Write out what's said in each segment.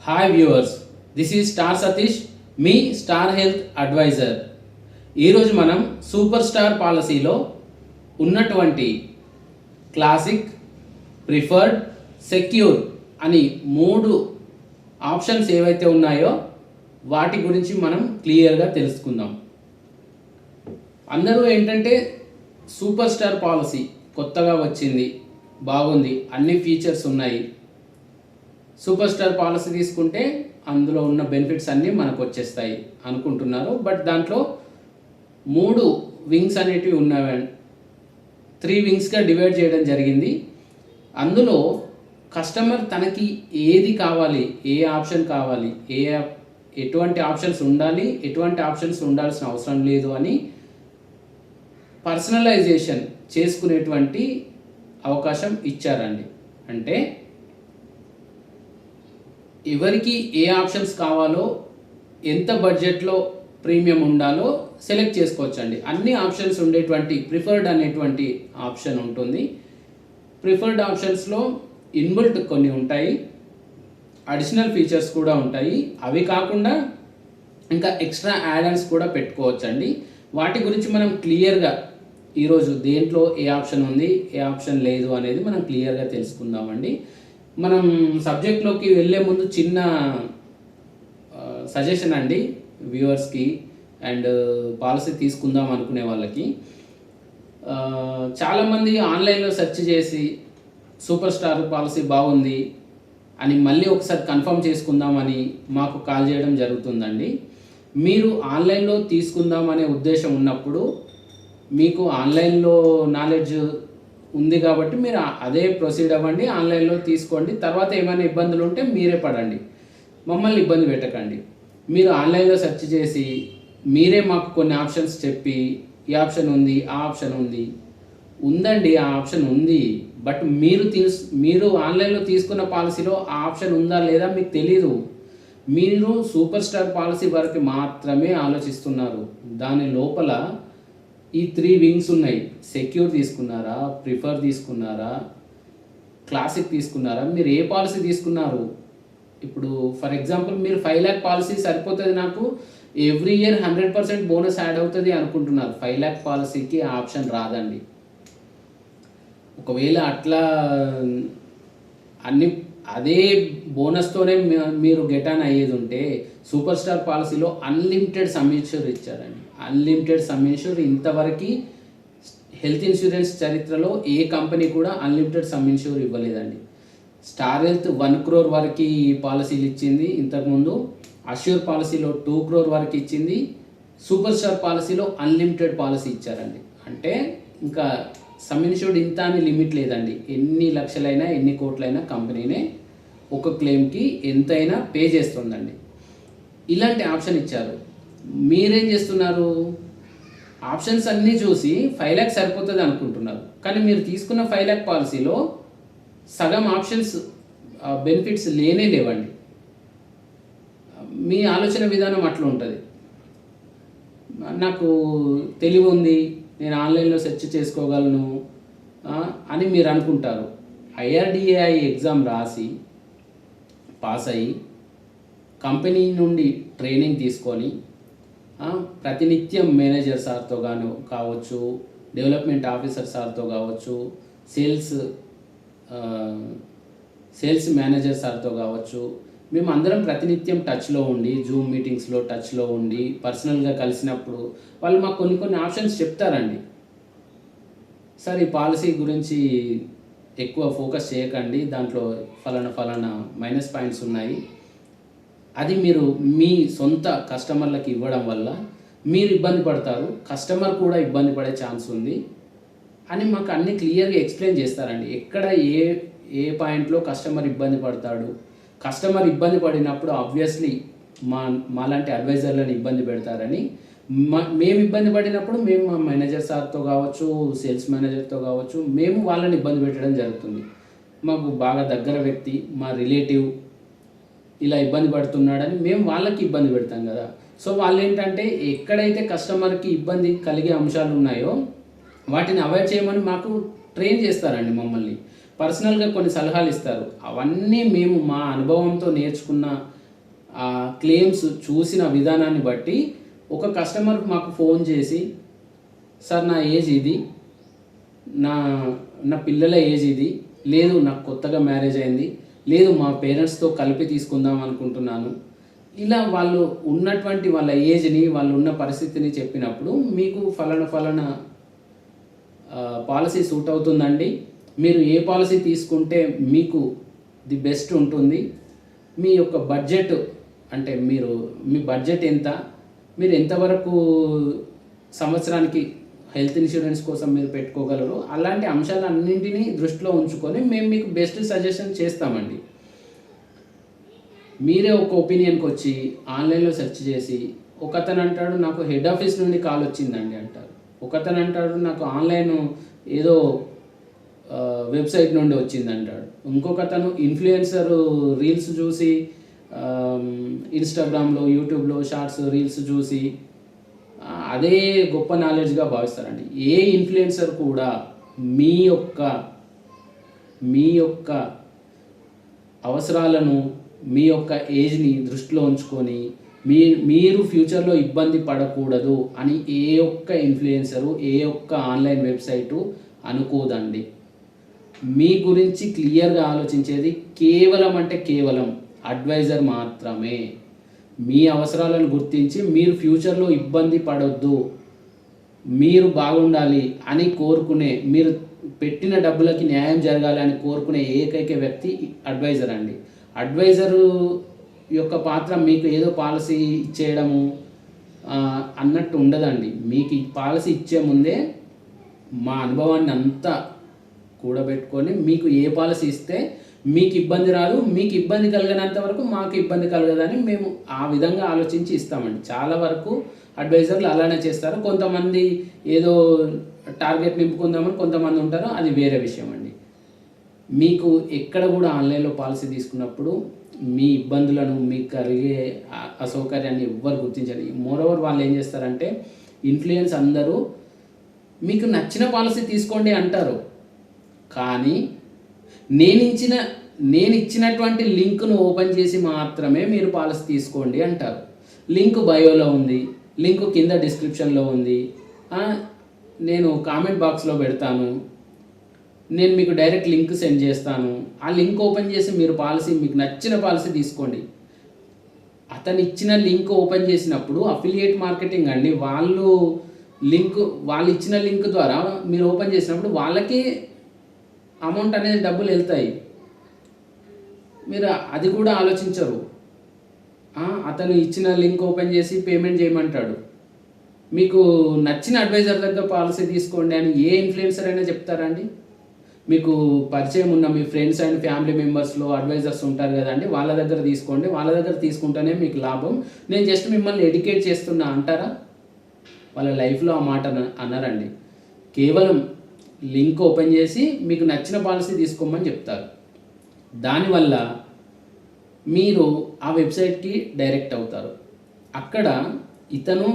Hi viewers, this is star Satish, మీ star health advisor. ఈరోజు మనం సూపర్ స్టార్ పాలసీలో ఉన్నటువంటి క్లాసిక్, ప్రిఫర్డ్, సెక్యూర్ అని 3 ఆప్షన్స్ ఏవైతే ఉన్నాయో వాటి గురించి మనం క్లియర్గా తెలుసుకుందాం. అందరూ ఏంటంటే సూపర్ స్టార్ పాలసీ కొత్తగా వచ్చింది, బాగుంది, అన్ని ఫీచర్స్ ఉన్నాయి, సూపర్ స్టార్ పాలసీ తీసుకుంటే అందులో ఉన్న బెనిఫిట్స్ అన్నీ మనకు వచ్చేస్తాయి అనుకుంటున్నారు. బట్ దాంట్లో 3 వింగ్స్ అనేటివి ఉన్నాయి, 3 వింగ్స్గా డివైడ్ చేయడం జరిగింది. అందులో కస్టమర్ తనకి ఏది కావాలి, ఏ ఆప్షన్ కావాలి, ఎటువంటి ఆప్షన్స్ ఉండాలి, ఎటువంటి ఆప్షన్స్ ఉండాల్సిన అవసరం లేదు అని పర్సనలైజేషన్ చేసుకునేటువంటి అవకాశం ఇచ్చారండి. అంటే ఎవరికి ఏ ఆప్షన్స్ కావాలో, ఎంత బడ్జెట్లో ప్రీమియం ఉండాలో సెలెక్ట్ చేసుకోవచ్చండి. అన్ని ఆప్షన్స్ ఉండేటువంటి ప్రిఫర్డ్ అనేటువంటి ఆప్షన్ ఉంటుంది. ప్రిఫర్డ్ ఆప్షన్స్లో ఇన్బిల్ట్ కొన్ని ఉంటాయి, అడిషనల్ ఫీచర్స్ కూడా ఉంటాయి. అవి కాకుండా ఇంకా ఎక్స్ట్రా యాడ్-ఆన్స్ కూడా పెట్టుకోవచ్చండి. వాటి గురించి మనం క్లియర్గా ఈరోజు దేంట్లో ఏ ఆప్షన్ ఉంది, ఏ ఆప్షన్ లేదు అనేది మనం క్లియర్గా తెలుసుకుందామండి. మనం సబ్జెక్ట్లోకి వెళ్ళే ముందు చిన్న సజెషన్ అండి వ్యూవర్స్కి అండ్ పాలసీ తీసుకుందాం అనుకునే వాళ్ళకి. చాలామంది ఆన్లైన్లో సెర్చ్ చేసి సూపర్ స్టార్ పాలసీ బాగుంది అని మళ్ళీ ఒకసారి కన్ఫర్మ్ చేసుకుందామని మాకు కాల్ చేయడం జరుగుతుందండి. మీరు ఆన్లైన్లో తీసుకుందాం అనే ఉద్దేశం ఉన్నప్పుడు, మీకు ఆన్లైన్లో నాలెడ్జ్ ఉంది కాబట్టి మీరు అదే ప్రొసీడ్ అవ్వండి, ఆన్లైన్లో తీసుకోండి. తర్వాత ఏమైనా ఇబ్బందులు ఉంటే మీరే పడండి, మమ్మల్ని ఇబ్బంది పెట్టకండి. మీరు ఆన్లైన్లో సెర్చ్ చేసి మీరే మాకు కొన్ని ఆప్షన్స్ చెప్పి ఈ ఆప్షన్ ఉంది, ఆ ఆప్షన్ ఉంది, ఉందండి ఆ ఆప్షన్ ఉంది, బట్ మీరు ఆన్లైన్లో తీసుకున్న పాలసీలో ఆ ఆప్షన్ ఉందా లేదా మీకు తెలీదు. మీరు సూపర్ స్టార్ పాలసీ వరకు మాత్రమే ఆలోచిస్తున్నారు. దాని లోపల ఈ 3 వింగ్స్ ఉన్నాయి. సెక్యూర్ తీసుకున్నారా, ప్రిఫర్ తీసుకున్నారా, క్లాసిక్ తీసుకున్నారా, మీరు ఏ పాలసీ తీసుకున్నారు? ఇప్పుడు ఫర్ ఎగ్జాంపుల్ మీరు 5 lakh పాలసీ సరిపోతుంది, నాకు ఎవ్రీ ఇయర్ 100% బోనస్ యాడ్ అవుతుంది అనుకుంటున్నారు. 5 lakh పాలసీకి ఆ ఆప్షన్ రాదండి. ఒకవేళ అట్లా అదే బోనస్తోనే మీరు గెట్ ఆన్ అయ్యేది ఉంటే సూపర్ స్టార్ పాలసీలో అన్లిమిటెడ్ సమ్ ఇన్ష్యూర్ ఇచ్చారండి. అన్లిమిటెడ్ సమ్ ఇన్ష్యూర్ ఇంతవరకు హెల్త్ ఇన్సూరెన్స్ చరిత్రలో ఏ కంపెనీ కూడా అన్లిమిటెడ్ సమ్ ఇన్ష్యూర్ ఇవ్వలేదండి. స్టార్ హెల్త్ 1 crore వరకు పాలసీలు ఇచ్చింది ఇంతకుముందు, అష్యూర్ పాలసీలో 2 crore వరకు ఇచ్చింది, సూపర్ స్టార్ పాలసీలో అన్లిమిటెడ్ పాలసీ ఇచ్చారండి. అంటే ఇంకా సమ్ ఇన్ష్యూర్డ్ ఇంత అని లిమిట్ లేదండి. ఎన్ని లక్షలైనా ఎన్ని కోట్లైనా కంపెనీనే ఒక క్లెయిమ్కి ఎంతైనా పే చేస్తుందండి. ఇలాంటి ఆప్షన్ ఇచ్చారు. మీరేం చేస్తున్నారు? ఆప్షన్స్ అన్నీ చూసి 5 lakh సరిపోతుంది అనుకుంటున్నారు, కానీ మీరు తీసుకున్న 5 lakh పాలసీలో సగం ఆప్షన్స్ బెనిఫిట్స్ లేవండి. మీ ఆలోచన విధానం అట్లా ఉంటుంది. నాకు తెలివి ఉంది, నేను ఆన్లైన్లో సెర్చ్ చేసుకోగలను అని మీరు అనుకుంటారు. IRDAI ఎగ్జామ్ రాసి పాస్ అయ్యి కంపెనీ నుండి ట్రైనింగ్ తీసుకొని ప్రతినిత్యం మేనేజర్ సార్తో కావచ్చు, డెవలప్మెంట్ ఆఫీసర్ సార్తో కావచ్చు, సేల్స్ మేనేజర్ సార్తో కావచ్చు, మేము అందరం ప్రతినిత్యం టచ్లో ఉండి, జూమ్ మీటింగ్స్లో టచ్లో ఉండి, పర్సనల్గా కలిసినప్పుడు వాళ్ళు మాకు కొన్ని ఆప్షన్స్ చెప్తారండి. సార్ ఈ పాలసీ గురించి ఎక్కువ ఫోకస్ చేయకండి, దాంట్లో ఫలానా మైనస్ పాయింట్స్ ఉన్నాయి, అది మీరు మీ సొంత కస్టమర్లకి ఇవ్వడం వల్ల మీరు ఇబ్బంది పడతారు, కస్టమర్ కూడా ఇబ్బంది పడే ఛాన్స్ ఉంది అని మాకు అన్నీ క్లియర్గా ఎక్స్ప్లెయిన్ చేస్తారండి. ఎక్కడ ఏ పాయింట్లో కస్టమర్ ఇబ్బంది పడతాడు, కస్టమర్ ఇబ్బంది పడినప్పుడు ఆబ్వియస్లీ మాలాంటి అడ్వైజర్లను ఇబ్బంది పెడతారని, మేము ఇబ్బంది పడినప్పుడు మేము మా మేనేజర్ సార్తో కావచ్చు, సేల్స్ మేనేజర్తో కావచ్చు, మేము వాళ్ళని ఇబ్బంది పెట్టడం జరుగుతుంది. మాకు బాగా దగ్గర వ్యక్తి, మా రిలేటివ్ ఇలా ఇబ్బంది పడుతున్నాడని మేము వాళ్ళకి ఇబ్బంది పెడతాం కదా. సో వాళ్ళు ఏంటంటే ఎక్కడైతే కస్టమర్కి ఇబ్బంది కలిగే అంశాలు ఉన్నాయో వాటిని అవాయిడ్ చేయమని మాకు ట్రైన్ చేస్తారండి మమ్మల్ని. పర్సనల్గా కొన్ని సలహాలు ఇస్తారు. అవన్నీ మేము మా అనుభవంతో నేర్చుకున్న క్లెయిమ్స్ చూసిన విధానాన్ని బట్టి ఒక కస్టమర్ మాకు ఫోన్ చేసి, సార్ నా ఏజ్ ఇది, నా నా పిల్లల ఏజ్ ఇది, లేదు నాకు కొత్తగా మ్యారేజ్ అయింది, లేదు మా పేరెంట్స్తో కలిపి తీసుకుందాం అనుకుంటున్నాను, ఇలా వాళ్ళు ఉన్నటువంటి వాళ్ళ ఏజ్ని వాళ్ళు ఉన్న పరిస్థితిని చెప్పినప్పుడు మీకు ఫలానా పాలసీ సూట్ అవుతుందండి, మీరు ఏ పాలసీ తీసుకుంటే మీకు ది బెస్ట్ ఉంటుంది, మీ యొక్క బడ్జెట్ అంటే మీ బడ్జెట్ ఎంత, మీరు ఎంతవరకు సంవత్సరానికి హెల్త్ ఇన్సూరెన్స్ కోసం మీరు పెట్టుకోగలరు, అలాంటి అంశాలన్నింటినీ దృష్టిలో ఉంచుకొని మేము మీకు బెస్ట్ సజెషన్ చేస్తామండి. మీరే ఒక ఒపీనియన్కి వచ్చి ఆన్లైన్లో సెర్చ్ చేసి ఒకతను అంటాడు నాకు హెడ్ ఆఫీస్ నుండి కాల్ వచ్చిందండి అంటారు, ఒకతను అంటాడు నాకు ఆన్లైన్ ఏదో వెబ్సైట్ నుండి వచ్చింది అంటాడు, ఇంకొకతను ఇన్ఫ్లుయెన్సర్ రీల్స్ చూసి ఇన్స్టాగ్రామ్లో యూట్యూబ్లో షార్ట్స్ రీల్స్ చూసి అదే గొప్ప నాలెడ్జ్గా భావిస్తారండి. ఏ ఇన్ఫ్లుయెన్సర్ కూడా మీ యొక్క అవసరాలను మీ యొక్క ఏజ్ని దృష్టిలో ఉంచుకొని మీరు ఫ్యూచర్లో ఇబ్బంది పడకూడదు అని ఏ ఒక్క ఇన్ఫ్లుయెన్సరు ఏ ఒక్క ఆన్లైన్ వెబ్సైటు అనుకోదండి. మీ గురించి క్లియర్గా ఆలోచించేది కేవలం అడ్వైజర్ మాత్రమే. మీ అవసరాలను గుర్తించి మీరు ఫ్యూచర్లో ఇబ్బంది పడొద్దు, మీరు బాగుండాలి అని కోరుకునే, మీరు పెట్టిన డబ్బులకి న్యాయం జరగాలి అని కోరుకునే ఏకైక వ్యక్తి అడ్వైజర్ అండి. అడ్వైజరు యొక్క పాత్ర మీకు ఏదో పాలసీ ఇచ్చేయడము అన్నట్టు ఉండదండి. మీకు ఈ పాలసీ ఇచ్చే ముందే మా అనుభవాన్ని అంతా కూడబెట్టుకొని మీకు ఏ పాలసీ ఇస్తే మీకు ఇబ్బంది రాదు, మీకు ఇబ్బంది కలిగినంత వరకు మాకు ఇబ్బంది కలగదని మేము ఆ విధంగా ఆలోచించి ఇస్తామండి. చాలా వరకు అడ్వైజర్లు అలానే చేస్తారు. కొంతమంది ఏదో టార్గెట్ నింపుకుందామని కొంతమంది ఉంటారు, అది వేరే విషయం అండి. మీకు ఎక్కడ కూడా ఆన్లైన్లో పాలసీ తీసుకున్నప్పుడు మీ ఇబ్బందులను, మీకు కలిగే అసౌకర్యాన్ని ఎవ్వరు గుర్తించండి. మోరోవర్ వాళ్ళు ఏం చేస్తారంటే ఇన్ఫ్లుయెన్స్ అందరూ మీకు నచ్చిన పాలసీ తీసుకోండి అంటారు, కానీ నేను ఇచ్చినటువంటి లింక్ను ఓపెన్ చేసి మాత్రమే మీరు పాలసీ తీసుకోండి అంటారు. లింక్ బయోలో ఉంది, లింక్ కింద డిస్క్రిప్షన్లో ఉంది, నేను కామెంట్ బాక్స్లో పెడతాను, నేను మీకు డైరెక్ట్ లింక్ సెండ్ చేస్తాను, ఆ లింక్ ఓపెన్ చేసి మీరు మీకు నచ్చిన పాలసీ తీసుకోండి. అతను ఇచ్చిన లింక్ ఓపెన్ చేసినప్పుడు అఫిలియేట్ మార్కెటింగ్ అండి. వాళ్ళు ఇచ్చిన లింక్ ద్వారా మీరు ఓపెన్ చేసినప్పుడు వాళ్ళకి అమౌంట్ అనేది డబ్బులు వెళ్తాయి. మీరు అది కూడా ఆలోచించరు. అతను ఇచ్చిన లింక్ ఓపెన్ చేసి పేమెంట్ చేయమంటాడు. మీకు నచ్చిన అడ్వైజర్ దగ్గర పాలసీ తీసుకోండి అని ఏ ఇన్ఫ్లుయెన్సర్ అయినా చెప్తారండి? మీకు పరిచయం ఉన్న మీ ఫ్రెండ్స్ అండ్ ఫ్యామిలీ మెంబర్స్లో అడ్వైజర్స్ ఉంటారు కదండి, వాళ్ళ దగ్గర తీసుకోండి, వాళ్ళ దగ్గర తీసుకుంటేనే మీకు లాభం, నేను జస్ట్ మిమ్మల్ని ఎడ్యుకేట్ చేస్తున్నా అంటారా? వాళ్ళ లైఫ్లో ఆ మాట అన్నారండి. కేవలం లింక్ ఓపెన్ చేసి మీకు నచ్చిన పాలసీ తీసుకోమని చెప్తారు. దానివల్ల మీరు ఆ వెబ్సైట్కి డైరెక్ట్ అవుతారు. అక్కడ ఇతను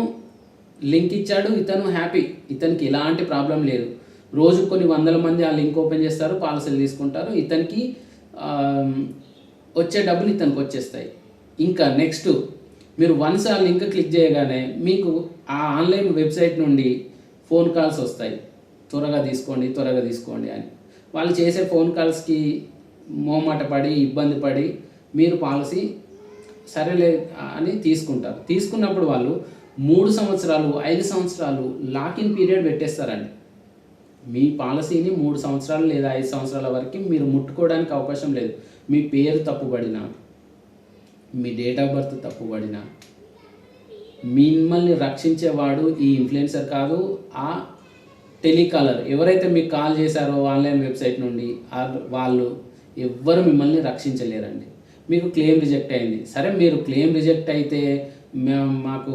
లింక్ ఇచ్చాడు, ఇతను హ్యాపీ, ఇతనికి ఎలాంటి ప్రాబ్లం లేదు, రోజు కొన్ని వందల మంది ఆ లింక్ ఓపెన్ చేస్తారు, పాలసీలు తీసుకుంటారు, ఇతనికి వచ్చే డబ్బులు ఇతనికి వచ్చేస్తాయి. ఇంకా నెక్స్ట్ మీరు వన్స్ ఆ లింక్ క్లిక్ చేయగానే మీకు ఆ ఆన్లైన్ వెబ్సైట్ నుండి ఫోన్ కాల్స్ వస్తాయి, త్వరగా తీసుకోండి అని. వాళ్ళు చేసే ఫోన్ కాల్స్కి మోమాట పడి ఇబ్బంది పడి మీరు పాలసీ సరేలే అని తీసుకుంటారు. తీసుకున్నప్పుడు వాళ్ళు 3 సంవత్సరాలు 5 సంవత్సరాలు లాకిన్ పీరియడ్ పెట్టేస్తారండి. మీ పాలసీని 3 సంవత్సరాలు లేదా 5 సంవత్సరాల వరకు మీరు ముట్టుకోవడానికి అవకాశం లేదు. మీ పేరు తప్పుబడినా, మీ డేట్ ఆఫ్ బర్త్ తప్పుబడినా మిమ్మల్ని రక్షించేవాడు ఈ ఇన్ఫ్లుయెన్సర్ కాదు, ఆ టెలికాలర్ ఎవరైతే మీకు కాల్ చేశారో ఆన్లైన్ వెబ్సైట్ నుండి వాళ్ళు ఎవ్వరు మిమ్మల్ని రక్షించలేరండి. మీకు క్లెయిమ్ రిజెక్ట్ అయింది, సరే మీరు క్లెయిమ్ రిజెక్ట్ అయితే మాకు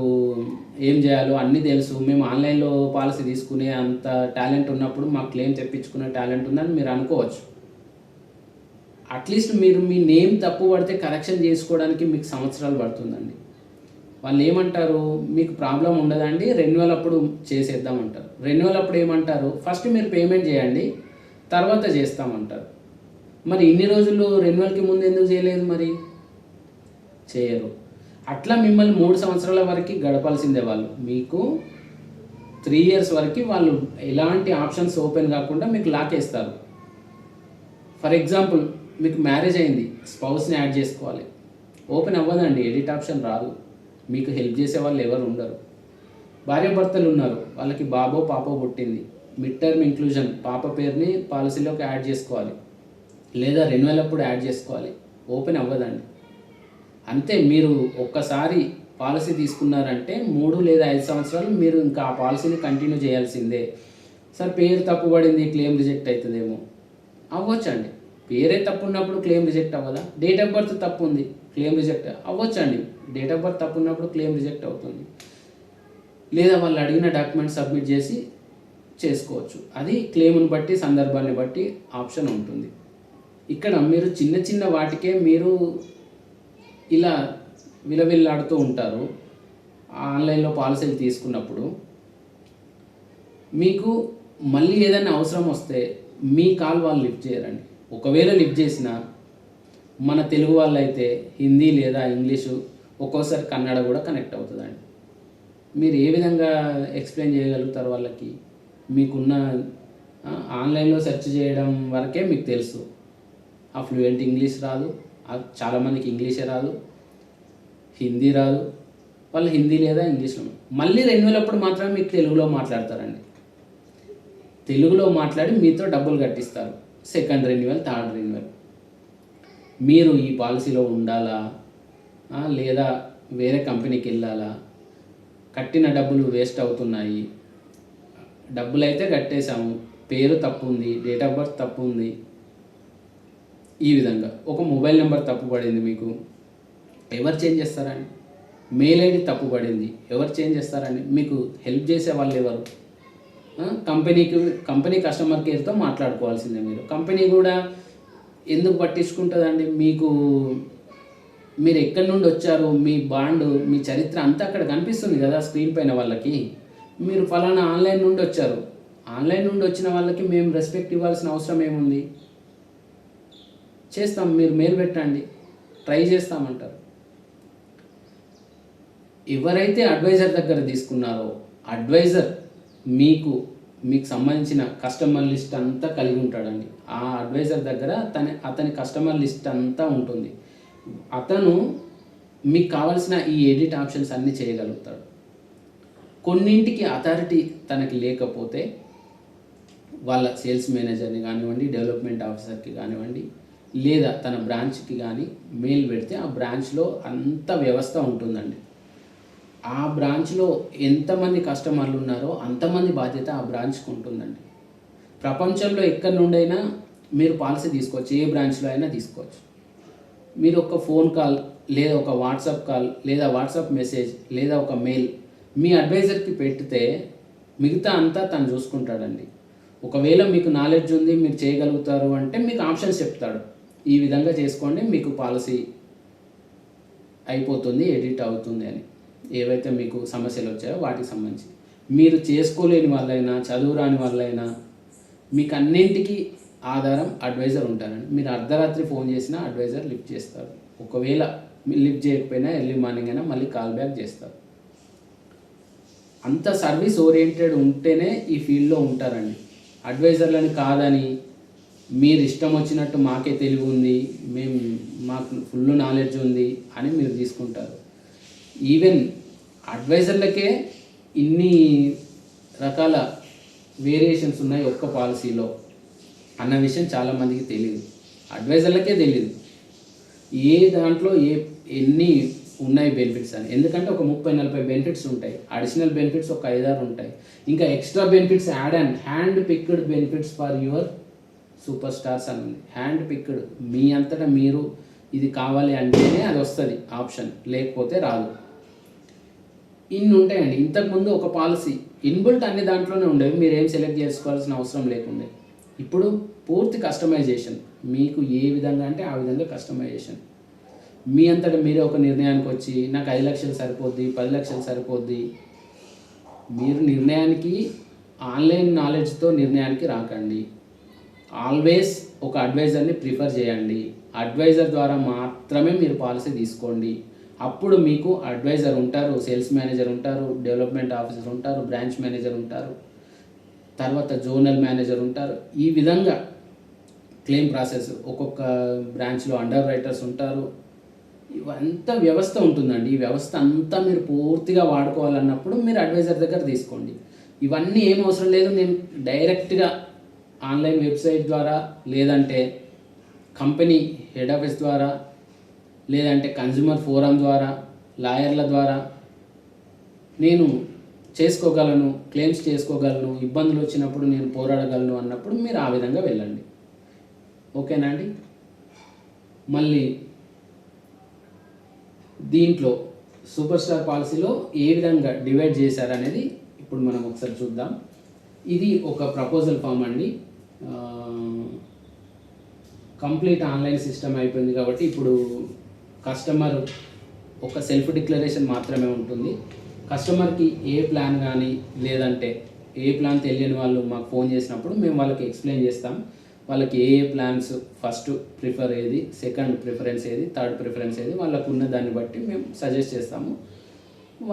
ఏం చేయాలో అన్నీ తెలుసు, మేము ఆన్లైన్లో పాలసీ తీసుకునే అంత టాలెంట్ ఉన్నప్పుడు మాకు క్లెయిమ్ తెప్పించుకునే టాలెంట్ ఉందని మీరు అనుకోవచ్చు. అట్లీస్ట్ మీరు మీ నేమ్ తప్పు పడితే కరెక్షన్ చేసుకోవడానికి మీకు సంవత్సరాలు పడుతుందండి. వాళ్ళు ఏమంటారు, మీకు ప్రాబ్లం ఉండదండి, రెన్యువల్ అప్పుడు చేసేద్దామంటారు. రెన్యువల్ అప్పుడు ఏమంటారు, ఫస్ట్ మీరు పేమెంట్ చేయండి తర్వాత చేస్తామంటారు. మరి ఇన్ని రోజులు రెన్యువల్కి ముందు ఎందుకు చేయలేదు? మరి చేయరు. అట్లా మిమ్మల్ని 3 సంవత్సరాల వరకు గడపాల్సిందే వాళ్ళు. మీకు 3 ఇయర్స్ వరకు వాళ్ళు ఎలాంటి ఆప్షన్స్ ఓపెన్ కాకుండా మీకు లాకేస్తారు. ఫర్ ఎగ్జాంపుల్, మీకు మ్యారేజ్ అయింది, స్పౌస్ని యాడ్ చేసుకోవాలి, ఓపెన్ అవ్వదండి, ఎడిట్ ఆప్షన్ రాదు, మీకు హెల్ప్ చేసే వాళ్ళు ఎవరు ఉండరు. భార్యాభర్తలు ఉన్నారు, వాళ్ళకి బాబో పాపో పుట్టింది, మిడ్ టర్మ్ ఇంక్లూజన్, పాప పేరుని పాలసీలోకి యాడ్ చేసుకోవాలి, లేదా రెన్యువల్ అప్పుడు యాడ్ చేసుకోవాలి, ఓపెన్ అవ్వదండి. అంతే, మీరు ఒక్కసారి పాలసీ తీసుకున్నారంటే 3 లేదా 5 సంవత్సరాలు మీరు ఇంకా ఆ పాలసీని కంటిన్యూ చేయాల్సిందే. సార్ పేరు తప్పుపడింది, క్లెయిమ్ రిజెక్ట్ అవుతుందేమో, అవ్వచ్చండి. పేరే తప్పు ఉన్నప్పుడు క్లెయిమ్ రిజెక్ట్ అవ్వదా? డేట్ ఆఫ్ బర్త్ తప్పు ఉంది, క్లెయిమ్ రిజెక్ట్ అవ్వచ్చండి. డేట్ ఆఫ్ బర్త్ తప్పు ఉన్నప్పుడు క్లెయిమ్ రిజెక్ట్ అవుతుంది. లేదా వాళ్ళు అడిగిన డాక్యుమెంట్ సబ్మిట్ చేసి చేసుకోవచ్చు. అది క్లెయిమ్ని బట్టి, సందర్భాన్ని బట్టి ఆప్షన్ ఉంటుంది. ఇక్కడ మీరు చిన్న చిన్న వాటికే మీరు ఇలా విలవిల్లాడుతూ ఉంటారు. ఆన్లైన్లో పాలసీలు తీసుకున్నప్పుడు మీకు మళ్ళీ ఏదైనా అవసరం వస్తే మీ కాల్ వాళ్ళు లిఫ్ట్ చేయరండి. ఒకవేళ లిఫ్ట్ చేసినా మన తెలుగు వాళ్ళు అయితే హిందీ లేదా ఇంగ్లీషు, ఒక్కోసారి కన్నడ కూడా కనెక్ట్ అవుతుందండి. మీరు ఏ విధంగా ఎక్స్ప్లెయిన్ చేయగలుగుతారు వాళ్ళకి? మీకున్న ఆన్లైన్లో సెర్చ్ చేయడం వరకే మీకు తెలుసు. ఆ ఫ్లూయెంట్ ఇంగ్లీష్ రాదు, చాలామందికి ఇంగ్లీషే రాదు, హిందీ రాదు. వాళ్ళు హిందీ లేదా ఇంగ్లీష్లో మళ్ళీ రెన్యువల్ అప్పుడు మాత్రమే మీకు తెలుగులో మాట్లాడతారండి. తెలుగులో మాట్లాడి మీతో డబ్బులు కట్టిస్తారు. Second renewal, third renewal. మీరు ఈ పాలసీలో ఉండాలా లేదా వేరే కంపెనీకి వెళ్ళాలా? కట్టిన డబ్బులు వేస్ట్ అవుతున్నాయి, డబ్బులు అయితే కట్టేశాము, పేరు తప్పు ఉంది, డేట్ ఆఫ్ బర్త్ తప్పు ఉంది, ఈ విధంగా ఒక మొబైల్ నెంబర్ తప్పు పడింది, మీకు ఎవరు చేంజ్ చేస్తారండి? మెయిల్ ఐడి తప్పు పడింది, ఎవరు చేంజ్ చేస్తారండి? మీకు హెల్ప్ చేసే వాళ్ళు ఎవరు? కంపెనీ కస్టమర్ కేర్తో మాట్లాడుకోవాల్సిందే మీరు. కంపెనీ కూడా ఎందుకు పట్టించుకుంటుందండి? మీరు ఎక్కడి నుండి వచ్చారు, మీ బాండ్, మీ చరిత్ర అంతా అక్కడ కనిపిస్తుంది కదా స్క్రీన్ పైన వాళ్ళకి. మీరు ఫలానా ఆన్లైన్ నుండి వచ్చారు, ఆన్లైన్ నుండి వచ్చిన వాళ్ళకి మేము రెస్పెక్ట్ ఇవ్వాల్సిన అవసరం ఏముంది? చేస్తాం, మీరు మెయిల్ పెట్టండి, ట్రై చేస్తామంటారు. ఎవరైతే అడ్వైజర్ దగ్గర తీసుకున్నారో అడ్వైజర్ మీకు సంబంధించిన కస్టమర్ లిస్ట్ అంతా కలిగి ఉంటాడండి. ఆ అడ్వైజర్ దగ్గర అతని కస్టమర్ లిస్ట్ అంతా ఉంటుంది. అతను మీకు కావాల్సిన ఈ ఎడిట్ ఆప్షన్స్ అన్నీ చేయగలుగుతాడు. కొన్నింటికి అథారిటీ తనకి లేకపోతే వాళ్ళ సేల్స్ మేనేజర్ని కానివ్వండి, డెవలప్మెంట్ ఆఫీసర్కి కానివ్వండి, లేదా తన బ్రాంచ్కి కానీ మెయిల్ పెడితే ఆ బ్రాంచ్లో అంత వ్యవస్థ ఉంటుందండి. ఆ బ్రాంచ్లో ఎంతమంది కస్టమర్లు ఉన్నారో అంతమంది బాధ్యత ఆ బ్రాంచ్కి ఉంటుందండి. ప్రపంచంలో ఎక్కడి నుండైనా మీరు పాలసీ తీసుకోవచ్చు, ఏ బ్రాంచ్లో అయినా తీసుకోవచ్చు. మీరు ఒక ఫోన్ కాల్ లేదా ఒక వాట్సాప్ కాల్ లేదా వాట్సాప్ మెసేజ్ లేదా ఒక మెయిల్ మీ అడ్వైజర్కి పెడితే మిగతా అంతా తను చూసుకుంటాడండి. ఒకవేళ మీకు నాలెడ్జ్ ఉంది, మీరు చేయగలుగుతారు అంటే మీకు ఆప్షన్స్ చెప్తాడు, ఈ విధంగా చేసుకోండి, మీకు పాలసీ అయిపోతుంది, ఎడిట్ అవుతుంది అని. ఏవైతే మీకు సమస్యలు వచ్చాయో వాటికి సంబంధించి. మీరు చేసుకోలేని వాళ్ళైనా, చదువు రాని వాళ్ళైనా, మీకు అన్నింటికీ ఆధారం అడ్వైజర్ ఉంటారండి. మీరు అర్ధరాత్రి ఫోన్ చేసినా అడ్వైజర్ లిఫ్ట్ చేస్తారు. ఒకవేళ మీరు లిఫ్ట్ చేయకపోయినా ఎర్లీ మార్నింగ్ అయినా మళ్ళీ కాల్ బ్యాక్ చేస్తారు. అంత సర్వీస్ ఓరియంటెడ్ ఉంటేనే ఈ ఫీల్డ్లో ఉంటారండి. అడ్వైజర్లని కాదని మీరు ఇష్టం వచ్చినట్టు మాకే తెలివి ఉంది, మాకు ఫుల్ నాలెడ్జ్ ఉంది అని మీరు తీసుకుంటారు. ఈవెన్ అడ్వైజర్లకే ఇన్ని రకాల వేరియేషన్స్ ఉన్నాయి ఒక్క పాలసీలో అన్న విషయం చాలామందికి తెలియదు. అడ్వైజర్లకే తెలియదు ఏ దాంట్లో ఎన్ని ఉన్నాయి బెనిఫిట్స్ అని. ఎందుకంటే ఒక 30-40 బెనిఫిట్స్ ఉంటాయి, అడిషనల్ బెనిఫిట్స్ ఒక 5-6 ఉంటాయి, ఇంకా extra benefits hand picked benefits for you're super stars అని ఉంది. హ్యాండ్ పిక్డ్, మీ అంతటా మీరు ఇది కావాలి అంటేనే అది వస్తుంది ఆప్షన్, లేకపోతే రాదు. ఇన్ని ఉంటాయండి. ఇంతకుముందు ఒక పాలసీ ఇన్బుల్ట్ అన్ని దాంట్లోనే ఉండేవి, మీరు ఏం సెలెక్ట్ చేసుకోవాల్సిన అవసరం లేకుండే. ఇప్పుడు పూర్తి కస్టమైజేషన్, మీకు ఏ విధంగా అంటే ఆ విధంగా కస్టమైజేషన్. మీ అంతటా మీరే ఒక నిర్ణయానికి వచ్చి నాకు 5 లక్షలు సరిపోద్ది, 10 లక్షలు సరిపోద్ది. మీరు నిర్ణయానికి ఆన్లైన్ నాలెడ్జ్తో నిర్ణయానికి రాకండి. ఆల్వేస్ ఒక అడ్వైజర్ని ప్రిఫర్ చేయండి. అడ్వైజర్ ద్వారా మాత్రమే మీరు పాలసీ తీసుకోండి. అప్పుడు మీకు అడ్వైజర్ ఉంటారు, సేల్స్ మేనేజర్ ఉంటారు, డెవలప్మెంట్ ఆఫీసర్ ఉంటారు, బ్రాంచ్ మేనేజర్ ఉంటారు, తర్వాత జోనల్ మేనేజర్ ఉంటారు. ఈ విధంగా క్లెయిమ్ ప్రాసెస్ ఒక్కొక్క బ్రాంచ్లో అండర్ రైటర్స్ ఉంటారు. ఇవంతా వ్యవస్థ ఉంటుందండి. ఈ వ్యవస్థ అంతా మీరు పూర్తిగా వాడుకోవాలన్నప్పుడు మీరు అడ్వైజర్ దగ్గర తీసుకోండి. ఇవన్నీ ఏం అవసరం లేదు. నేను డైరెక్ట్గా ఆన్లైన్ వెబ్సైట్ ద్వారా, లేదంటే కంపెనీ హెడ్ ఆఫీస్ ద్వారా, లేదంటే కన్జ్యూమర్ ఫోరం ద్వారా, లాయర్ల ద్వారా నేను చేసుకోగలను, క్లెయిమ్స్ చేసుకోగలను, ఇబ్బందులు వచ్చినప్పుడు నేను పోరాడగలను అన్నప్పుడు మీరు ఆ విధంగా వెళ్ళండి. ఓకేనా అండి? మళ్ళీ దీంట్లో సూపర్ స్టార్ పాలసీలో ఏ విధంగా డివైడ్ చేశారనేది ఇప్పుడు మనం ఒకసారి చూద్దాం. ఇది ఒక ప్రపోజల్ ఫామ్ అండి. కంప్లీట్ ఆన్లైన్ సిస్టమ్ అయిపోయింది కాబట్టి ఇప్పుడు కస్టమర్ ఒక సెల్ఫ్ డిక్లరేషన్ మాత్రమే ఉంటుంది. కస్టమర్కి ఏ ప్లాన్ కానీ, లేదంటే ఏ ప్లాన్ తెలియని వాళ్ళు మాకు ఫోన్ చేసినప్పుడు మేము వాళ్ళకి ఎక్స్ప్లెయిన్ చేస్తాం. వాళ్ళకి ఏ ప్లాన్స్ ఫస్ట్ ప్రిఫర్ ఏది, సెకండ్ ప్రిఫరెన్స్ ఏది, థర్డ్ ప్రిఫరెన్స్ ఏది, వాళ్ళకు ఉన్న దాన్ని బట్టి మేము సజెస్ట్ చేస్తాము.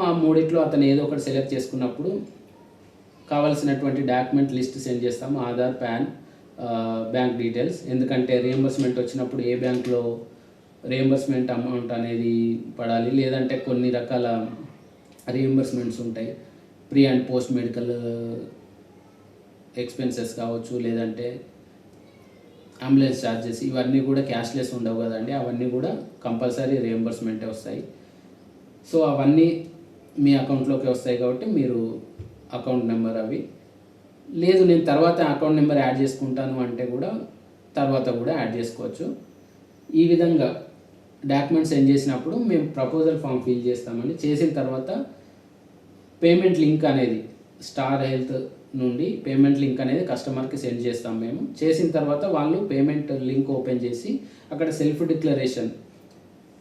ఆ మూడిట్లో అతను ఏదో ఒకటి సెలెక్ట్ చేసుకున్నప్పుడు కావాల్సినటువంటి డాక్యుమెంట్ లిస్ట్ సెండ్ చేస్తాము. Aadhaar, pan, bank details. ఎందుకంటే రియంబర్స్మెంట్ వచ్చినప్పుడు ఏ బ్యాంక్లో రియంబర్స్మెంట్ అమౌంట్ అనేది పడాలి, లేదంటే కొన్ని రకాల రియంబర్స్మెంట్స్ ఉంటాయి. Pre and post medical expenses కావచ్చు, లేదంటే అంబులెన్స్ ఛార్జెస్, ఇవన్నీ కూడా క్యాష్లెస్ ఉండవు కదండి. అవన్నీ కూడా కంపల్సరీ రియంబర్స్మెంటే వస్తాయి. సో అవన్నీ మీ అకౌంట్లోకి వస్తాయి కాబట్టి మీరు అకౌంట్ నెంబర్ అవి లేదు, నేను తర్వాత అకౌంట్ నెంబర్ యాడ్ చేసుకుంటాను అంటే కూడా తర్వాత కూడా యాడ్ చేసుకోవచ్చు. ఈ విధంగా డాక్యుమెంట్స్ సెండ్ చేసినప్పుడు మేము ప్రపోజల్ ఫామ్ ఫిల్ చేస్తామండి. చేసిన తర్వాత పేమెంట్ లింక్ అనేది స్టార్ హెల్త్ నుండి పేమెంట్ లింక్ అనేది కస్టమర్కి సెండ్ చేస్తాం మేము. చేసిన తర్వాత వాళ్ళు పేమెంట్ లింక్ ఓపెన్ చేసి అక్కడ self declaration,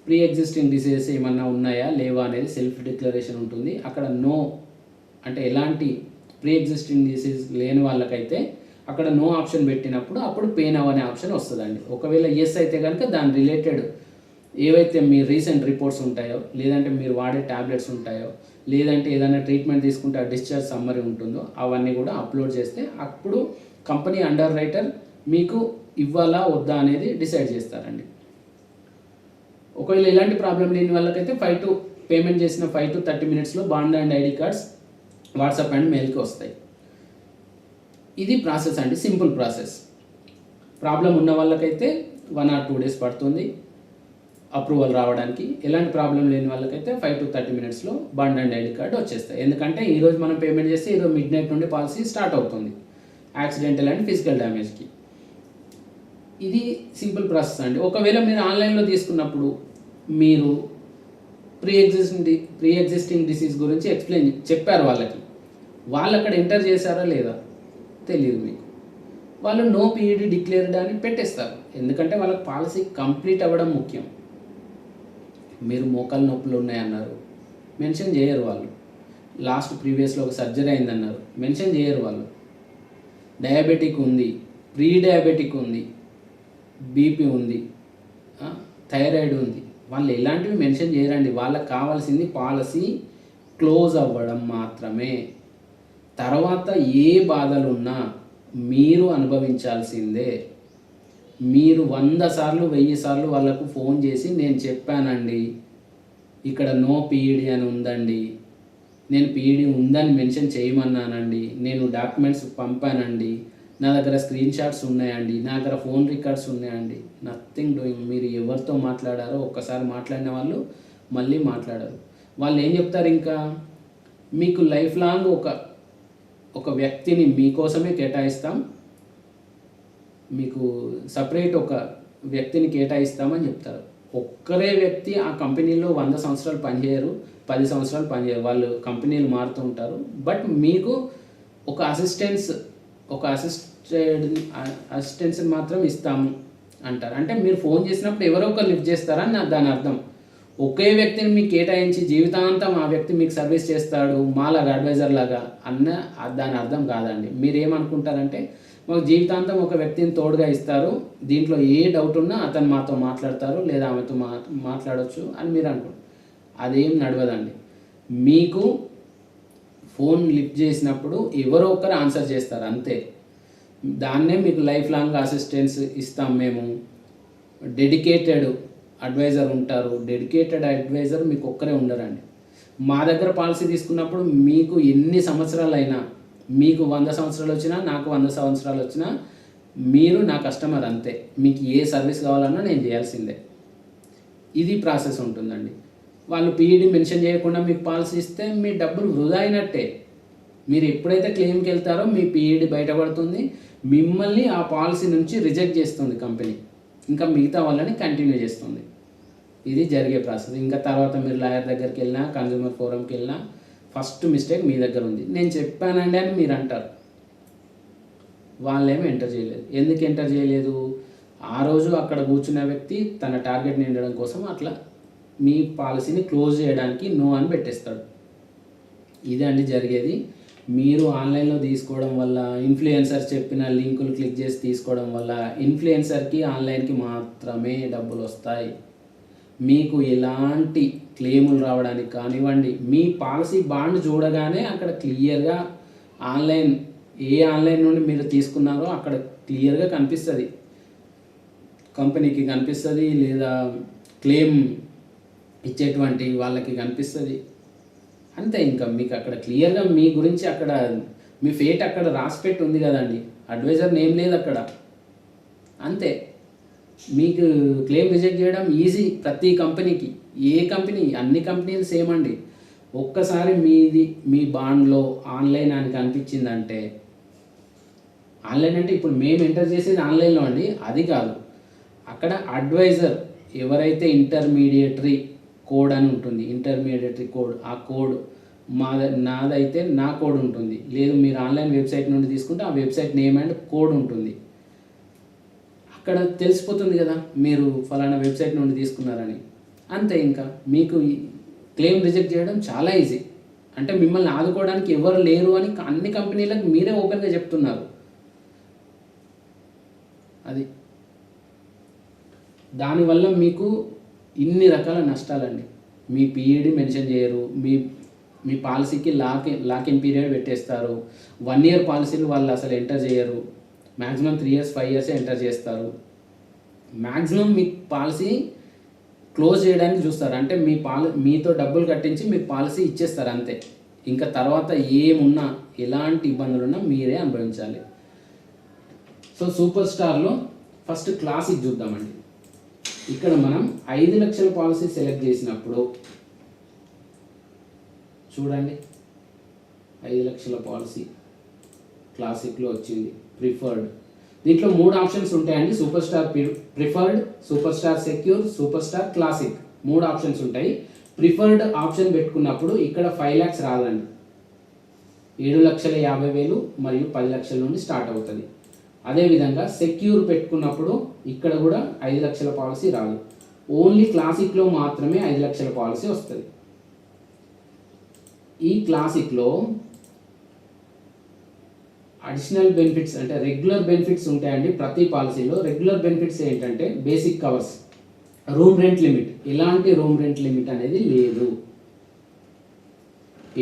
pre existing diseases ఏమన్నా ఉన్నాయా లేవా అనేది సెల్ఫ్ డిక్లరేషన్ ఉంటుంది. అక్కడ నో అంటే ఎలాంటి ప్రీ ఎగ్జిస్టింగ్ డిసీజ్ లేని వాళ్ళకైతే అక్కడ నో ఆప్షన్ పెట్టినప్పుడు అప్పుడు పే నౌ అనే ఆప్షన్ వస్తుందండి. ఒకవేళ ఎస్ అయితే కనుక దాని రిలేటెడ్ ఏవైతే మీ రీసెంట్ రిపోర్ట్స్ ఉంటాయో, లేదంటే మీరు వాడే ట్యాబ్లెట్స్ ఉంటాయో, లేదంటే ఏదైనా ట్రీట్మెంట్ తీసుకుంటే ఆ డిశ్చార్జ్ సమ్మరీ ఉంటుందో అవన్నీ కూడా అప్లోడ్ చేస్తే అప్పుడు కంపెనీ అండర్ రైటర్ మీకు ఇవ్వాలా వద్దా అనేది డిసైడ్ చేస్తారండి. ఒకవేళ ఎలాంటి ప్రాబ్లం లేని వాళ్ళకైతే పేమెంట్ చేసిన 5 to 30 minutesలో bond and ID cards WhatsApp and మెయిల్కి వస్తాయి. ఇది ప్రాసెస్ అండి, సింపుల్ ప్రాసెస్. ప్రాబ్లం ఉన్న వాళ్ళకైతే 1 or 2 days పడుతుంది అప్రూవల్ రావడానికి. ఎలాంటి ప్రాబ్లం లేని వాళ్ళకైతే 5 to 30 minutesలో బాండ్ అండ్ ఐడి కార్డు వచ్చేస్తాయి. ఎందుకంటే ఈరోజు మనం పేమెంట్ చేస్తే ఈరోజు మిడ్నైట్ నుండి పాలసీ స్టార్ట్ అవుతుంది యాక్సిడెంటల్ అండ్ ఫిజికల్ డ్యామేజ్కి. ఇది సింపుల్ ప్రాసెస్ అండి. ఒకవేళ మీరు ఆన్లైన్లో తీసుకున్నప్పుడు మీరు ప్రీ ఎగ్జిస్టింగ్ డిసీజ్ గురించి చెప్పారు వాళ్ళు అక్కడ ఎంటర్ చేశారా లేదా తెలియదు మీకు. వాళ్ళు నో పీఈడి డిక్లేర్డ్ అని పెట్టేస్తారు. ఎందుకంటే వాళ్ళకి పాలసీ కంప్లీట్ అవ్వడం ముఖ్యం. మీరు మోకాలు నొప్పులు ఉన్నాయన్నారు, మెన్షన్ చేయరు వాళ్ళు. ప్రీవియస్లో ఒక సర్జరీ అయిందన్నారు, మెన్షన్ చేయరు వాళ్ళు. డయాబెటిక్ ఉంది, ప్రీ డయాబెటిక్ ఉంది, బీపీ ఉంది, థైరాయిడ్ ఉంది, వాళ్ళు ఎలాంటివి మెన్షన్ చేయరండి. వాళ్ళకి కావాల్సింది పాలసీ క్లోజ్ అవ్వడం మాత్రమే. తర్వాత ఏ బాధలున్నా మీరు అనుభవించాల్సిందే. మీరు 100 సార్లు 1000 సార్లు వాళ్ళకు ఫోన్ చేసి నేను చెప్పానండి ఇక్కడ నో పీఈడి అని ఉందండి, నేను పీఈడి ఉందని మెన్షన్ చేయమన్నానండి, నేను డాక్యుమెంట్స్ పంపానండి, నా దగ్గర స్క్రీన్ షాట్స్ ఉన్నాయండి, నా దగ్గర ఫోన్ రికార్డ్స్ ఉన్నాయండి, నథింగ్ డూయింగ్. మీరు ఎవరితో మాట్లాడారో ఒక్కసారి మాట్లాడిన వాళ్ళు మళ్ళీ మాట్లాడరు. వాళ్ళు ఏం చెప్తారు, ఇంకా మీకు లైఫ్ లాంగ్ ఒక వ్యక్తిని మీకోసమే కేటాయిస్తాం, మీకు సపరేట్ ఒక వ్యక్తిని కేటాయిస్తామని చెప్తారు. ఒక్కరే వ్యక్తి ఆ కంపెనీలో 100 సంవత్సరాలు పనిచేయరు, 10 సంవత్సరాలు పనిచేయరు. వాళ్ళు కంపెనీలు మారుతూ ఉంటారు. బట్ మీకు ఒక అసిస్టెన్స్ని మాత్రం ఇస్తాము అంటారు. అంటే మీరు ఫోన్ చేసినప్పుడు ఎవరో ఒకరు లిఫ్ట్ చేస్తారని దాని అర్థం. ఒకే వ్యక్తిని మీకు కేటాయించి జీవితాంతం ఆ వ్యక్తి మీకు సర్వీస్ చేస్తాడు మాలాగా అడ్వైజర్ లాగా దాని అర్థం కాదండి. మీరేమనుకుంటారంటే మాకు జీవితాంతం ఒక వ్యక్తిని తోడుగా ఇస్తారు, దీంట్లో ఏ డౌట్ ఉన్నా అతను మాతో మాట్లాడతారు లేదా ఆమెతో మాట్లాడవచ్చు అని మీరు అనుకోండి. అదేం నడవదండి. మీకు ఫోన్ లిఫ్ట్ చేసినప్పుడు ఎవరో ఒకరు ఆన్సర్ చేస్తారు అంతే. దాన్నే మీకు లైఫ్ లాంగ్ అసిస్టెన్స్ ఇస్తాం మేము. డెడికేటెడ్ అడ్వైజర్ ఉంటారు. డెడికేటెడ్ అడ్వైజర్ మీకు ఒక్కరే ఉండరండి. మా దగ్గర పాలసీ తీసుకున్నప్పుడు మీకు ఎన్ని సంవత్సరాలైనా, మీకు 100 సంవత్సరాలు వచ్చినా నాకు 100 సంవత్సరాలు వచ్చినా మీరు నా కస్టమర్ అంతే. మీకు ఏ సర్వీస్ కావాలన్నా నేను చేయాల్సిందే. ఇది ప్రాసెస్ ఉంటుందండి. వాళ్ళు పీఈడి మెన్షన్ చేయకుండా మీకు పాలసీ ఇస్తే మీ డబ్బులు వృధా అయినట్టే. మీరు ఎప్పుడైతే క్లెయిమ్కి వెళ్తారో మీ పీఈడి బయటపడుతుంది, మిమ్మల్ని ఆ పాలసీ నుంచి రిజెక్ట్ చేస్తుంది కంపెనీ, ఇంకా మిగతా వాళ్ళని కంటిన్యూ చేస్తుంది. ఇది జరిగే ప్రాసెస్. ఇంకా తర్వాత మీరు లాయర్ దగ్గరికి వెళ్ళినా, కన్జ్యూమర్ ఫోరంకి వెళ్ళినా ఫస్ట్ మిస్టేక్ మీ దగ్గర ఉంది. నేను చెప్పానండి అని మీరు అంటారు. వాళ్ళేమో ఎంటర్ చేయలేదు. ఎందుకు ఎంటర్ చేయలేదు? ఆ రోజు అక్కడ కూర్చున్న వ్యక్తి తన టార్గెట్ నిండడం కోసం అట్లా మీ పాలసీని క్లోజ్ చేయడానికి నో అని పెట్టేస్తాడు. ఇదే అండి జరిగేది. మీరు ఆన్లైన్లో తీసుకోవడం వల్ల, ఇన్ఫ్లుయెన్సర్ చెప్పిన లింకులు క్లిక్ చేసి తీసుకోవడం వల్ల ఇన్ఫ్లుయెన్సర్కి ఆన్లైన్కి మాత్రమే డబ్బులు వస్తాయి. మీకు ఎలాంటి క్లెయిములు రావడానికి కానివ్వండి, మీ పాలసీ బాండ్ చూడగానే అక్కడ క్లియర్గా ఆన్లైన్ నుండి మీరు తీసుకున్నారో అక్కడ క్లియర్గా కనిపిస్తుంది, కంపెనీకి కనిపిస్తుంది లేదా క్లెయిమ్ ఇచ్చేటువంటి వాళ్ళకి కనిపిస్తుంది అంతే. ఇంకా మీకు అక్కడ క్లియర్గా మీ గురించి అక్కడ మీ ఫేట్ అక్కడ రాసిపెట్టి ఉంది కదండి, అడ్వైజర్ నేమ్ లేదు అక్కడ, అంతే. మీకు క్లెయిమ్ రిజెక్ట్ చేయడం ఈజీ ప్రతి కంపెనీకి. ఏ కంపెనీ, అన్ని కంపెనీలు సేమ్ అండి. ఒక్కసారి మీ బాండ్లో ఆన్లైన్ అని కనిపించిందంటే, ఆన్లైన్ అంటే ఇప్పుడు మేము ఎంటర్ చేసేది ఆన్లైన్లో అండి, అది కాదు. అక్కడ అడ్వైజర్ ఎవరైతే ఇంటర్మీడియటరీ కోడ్ అని ఉంటుంది, ఇంటర్మీడియటరీ కోడ్, ఆ కోడ్ నాదైతే నా కోడ్ ఉంటుంది, లేదు మీరు ఆన్లైన్ వెబ్సైట్ నుండి తీసుకుంటే ఆ వెబ్సైట్ నేమ్ అండ్ కోడ్ ఉంటుంది. అక్కడ తెలిసిపోతుంది కదా మీరు ఫలానా వెబ్సైట్ నుండి తీసుకున్నారని, అంతే. ఇంకా మీకు క్లెయిమ్ రిజెక్ట్ చేయడం చాలా ఈజీ. అంటే మిమ్మల్ని ఆదుకోవడానికి ఎవరు లేరు అని అన్ని కంపెనీలకు మీరే ఓపెన్గా చెప్తున్నారు. అది దానివల్ల మీకు ఇన్ని రకాల నష్టాలండి. మీ పీఈడి మెన్షన్ చేయరు, మీ పాలసీకి లాక్ ఇన్ పీరియడ్ పెట్టేస్తారు. 1 year పాలసీలు వాళ్ళు అసలు ఎంటర్ చేయరు, మ్యాక్సిమం 3 years 5 years ఎంటర్ చేస్తారు. మ్యాక్సిమం మీ పాలసీ క్లోజ్ చేయడానికి చూస్తారు. అంటే మీతో డబ్బులు కట్టించి మీకు పాలసీ ఇచ్చేస్తారు అంతే. ఇంకా తర్వాత ఏమున్నా, ఎలాంటి ఇబ్బందులున్నా మీరే అనుభవించాలి. సో సూపర్ స్టార్లో ఫస్ట్ క్లాసిక్ చూద్దామండి. ఇక్కడ మనం 5 లక్షల పాలసీ సెలెక్ట్ చేసినప్పుడు చూడండి, 5 లక్షల పాలసీ క్లాసిక్లో వచ్చింది, ప్రిఫర్డ్. దీంట్లో 3 ఆప్షన్స్ ఉంటాయండి. Super star preferred, super star secure, super star classic, 3 options ఉంటాయి. ప్రిఫర్డ్ ఆప్షన్ పెట్టుకున్నప్పుడు ఇక్కడ 5 lakhs రాదండి, 7,50,000 మరియు 10 లక్షల నుండి స్టార్ట్ అవుతుంది. అదేవిధంగా సెక్యూర్ పెట్టుకున్నప్పుడు ఇక్కడ కూడా 5 లక్షల పాలసీ రాదు, ఓన్లీ క్లాసిక్లో మాత్రమే 5 లక్షల పాలసీ వస్తుంది. ఈ క్లాసిక్లో అడిషనల్ బెనిఫిట్స్ అంటే రెగ్యులర్ బెనిఫిట్స్ ఉంటాయండి ప్రతి పాలసీలో. రెగ్యులర్ బెనిఫిట్స్ ఏంటంటే basic covers, room rent limit, ఎలాంటి రూమ్ రెంట్ లిమిట్ అనేది లేదు.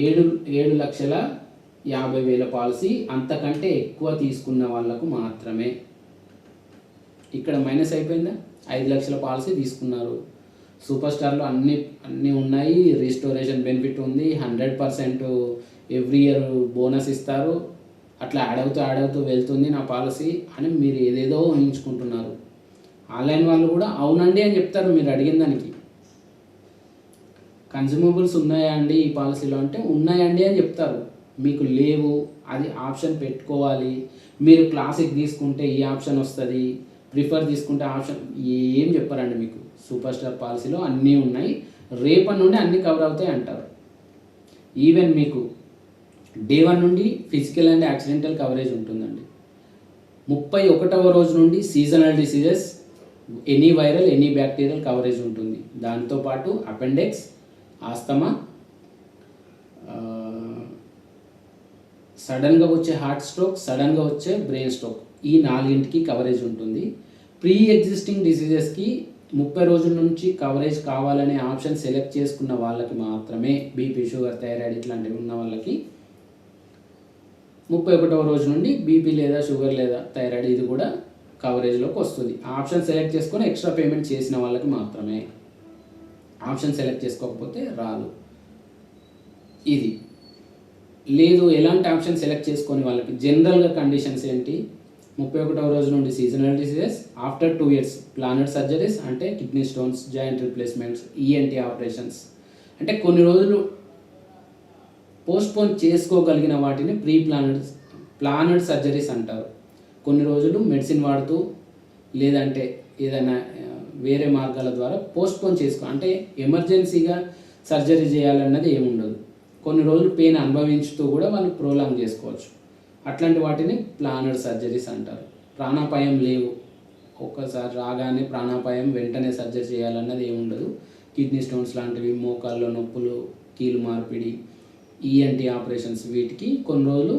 7,50,000 పాలసీ అంతకంటే ఎక్కువ తీసుకున్న వాళ్ళకు మాత్రమే. ఇక్కడ మైనస్ అయిపోయిందా, 5 లక్షల పాలసీ తీసుకున్నారు. సూపర్ స్టార్లో అన్నీ ఉన్నాయి, రిస్టోరేషన్ బెనిఫిట్ ఉంది, 100% ఎవ్రీ ఇయర్ బోనస్ ఇస్తారు, అట్లా యాడ్ అవుతూ వెళ్తుంది నా పాలసీ అని మీరు ఏదేదో ఊహించుకుంటున్నారు. ఆన్లైన్ వాళ్ళు కూడా అవునండి అని చెప్తారు మీరు అడిగిన దానికి. కన్జ్యూమబుల్స్ ఉన్నాయా అండి ఈ పాలసీలో అంటే ఉన్నాయండి అని చెప్తారు. మీకు లేవు, అది ఆప్షన్ పెట్టుకోవాలి. మీరు క్లాసిక్ తీసుకుంటే ఈ ఆప్షన్ వస్తుంది, ప్రిఫర్ తీసుకుంటే ఆప్షన్ ఏం చెప్పారండి మీకు. సూపర్ స్టార్ పాలసీలో అన్నీ ఉన్నాయి, రేపటి నుండి అన్నీ కవర్ అవుతాయి అంటారు. ఈవెన్ మీకు Day 1 నుండి ఫిజికల్ అండ్ యాక్సిడెంటల్ కవరేజ్ ఉంటుందండి. 31వ రోజు నుండి seasonal diseases, any viral any bacterial coverage ఉంటుంది. దాంతోపాటు అపెండెక్స్, ఆస్తమా, సడన్గా వచ్చే హార్ట్ స్ట్రోక్, సడన్గా వచ్చే బ్రెయిన్ స్ట్రోక్, ఈ 4కి కవరేజ్ ఉంటుంది. ప్రీ ఎగ్జిస్టింగ్ డిసీజెస్కి 30 రోజుల నుంచి కవరేజ్ కావాలనే ఆప్షన్ సెలెక్ట్ చేసుకున్న వాళ్ళకి మాత్రమే, బీపీ, షుగర్, థైరాయిడ్ ఇట్లాంటివి ఉన్న వాళ్ళకి 31వ రోజు నుండి బీపీ లేదా షుగర్ లేదా థైరాయిడ్ ఇది కూడా కవరేజ్లోకి వస్తుంది. ఆప్షన్ సెలెక్ట్ చేసుకొని ఎక్స్ట్రా పేమెంట్ చేసిన వాళ్ళకి మాత్రమే, ఆప్షన్ సెలెక్ట్ చేసుకోకపోతే రాదు. ఇది లేదు. ఎలాంటి ఆప్షన్ సెలెక్ట్ చేసుకొని వాళ్ళకి జనరల్గా కండిషన్స్ ఏంటి? 31వ రోజు నుండి seasonal diseases, after 2 years planned surgeries అంటే kidney stones, joint replacements, ENT operations అంటే కొన్ని రోజులు పోస్ట్పోన్ చేసుకోగలిగిన వాటిని ప్లానెడ్ సర్జరీస్ అంటారు. కొన్ని రోజులు మెడిసిన్ వాడుతూ లేదంటే ఏదైనా వేరే మార్గాల ద్వారా పోస్ట్పోన్ అంటే ఎమర్జెన్సీగా సర్జరీ చేయాలన్నది ఏముండదు. కొన్ని రోజులు పెయిన్ అనుభవించుతూ కూడా వాళ్ళు ప్రోలాంగ్ చేసుకోవచ్చు. అట్లాంటి వాటిని ప్లానెడ్ సర్జరీస్ అంటారు. ప్రాణాపాయం లేవు, ఒక్కసారి రాగానే ప్రాణాపాయం వెంటనే సర్జరీ చేయాలన్నది ఏముండదు. కిడ్నీ స్టోన్స్ లాంటివి, మోకాల్లో నొప్పులు, కీలు మార్పిడి, ఈఎన్టీ ఆపరేషన్స్ వీటికి కొన్ని రోజులు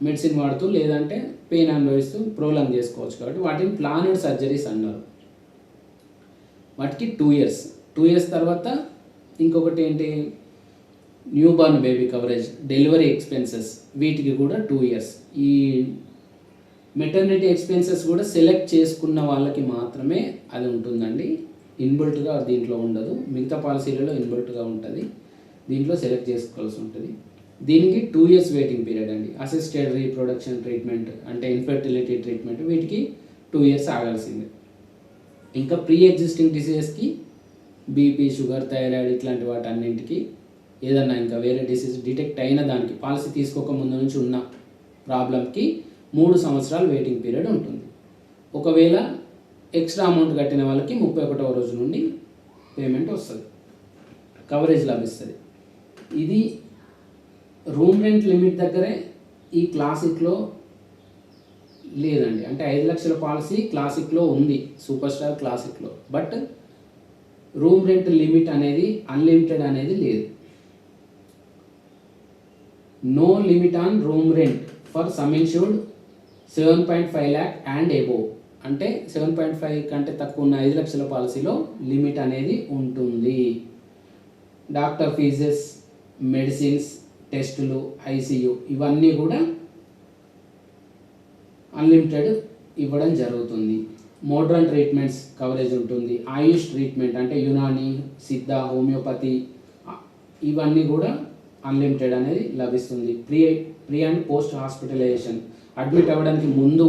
మెడిసిన్ వాడుతూ లేదంటే పెయిన్ అనుభవిస్తూ ప్రోలాంగ్ చేసుకోవచ్చు. కాబట్టి వాటిని ప్లానెడ్ సర్జరీస్ అన్నారు. వాటికి 2 years తర్వాత ఇంకొకటి ఏంటి? New born baby coverage, delivery expenses వీటికి కూడా 2 years. ఈ మెటర్నిటీ ఎక్స్పెన్సెస్ కూడా సెలెక్ట్ చేసుకున్న వాళ్ళకి మాత్రమే అది ఉంటుందండి. ఇన్బిల్ట్గా దీంట్లో ఉండదు. మిగతా పాలసీలలో ఇన్బిల్ట్గా ఉంటుంది, దీంట్లో సెలెక్ట్ చేసుకోవాల్సి ఉంటుంది. దీనికి 2 years వెయిటింగ్ పీరియడ్ అండి. అసిస్టెడ్ రీప్రొడక్షన్ ట్రీట్మెంట్ అంటే ఇన్ఫర్టిలిటీ ట్రీట్మెంట్ వీటికి 2 years ఆగాల్సిందే. ఇంకా ప్రీ ఎగ్జిస్టింగ్ డిసీజెస్కి బీపీ, షుగర్, థైరాయిడ్ ఇట్లాంటి వాటన్నింటికి ఏదన్నా ఇంకా వేరే డిసీజ్ డిటెక్ట్ అయిన దానికి పాలసీ తీసుకోక ముందు నుంచి ఉన్న ప్రాబ్లంకి 3 సంవత్సరాలు వెయిటింగ్ పీరియడ్ ఉంటుంది. ఒకవేళ ఎక్స్ట్రా అమౌంట్ కట్టిన వాళ్ళకి 31వ రోజు నుండి పేమెంట్ వస్తుంది, కవరేజ్ లభిస్తుంది. ఇది రూమ్ రెంట్ లిమిట్ దగ్గరే ఈ క్లాసిక్లో లేదండి. అంటే 5 లక్షల పాలసీ క్లాసిక్లో ఉంది, సూపర్ స్టార్ క్లాసిక్లో. బట్ రూమ్ రెంట్ లిమిట్ అనేది అన్లిమిటెడ్ అనేది లేదు. No limit on room rent for sum insured 7.5 lakh and above. అంటే 7.5 కంటే తక్కువ ఉన్న 5 లక్షల పాలసీలో లిమిట్ అనేది ఉంటుంది. డాక్టర్ ఫీజెస్, మెడిసిన్స్, టెస్టులు, ఐసీయూ ఇవన్నీ కూడా అన్లిమిటెడ్ ఇవ్వడం జరుగుతుంది. మోడ్రన్ ట్రీట్మెంట్స్ కవరేజ్ ఉంటుంది. ఆయుష్ ట్రీట్మెంట్ అంటే యునాని, సిద్ధ, హోమియోపతి ఇవన్నీ కూడా అన్లిమిటెడ్ అనేది లభిస్తుంది. Pre and post hospitalisation admit అవ్వడానికి ముందు,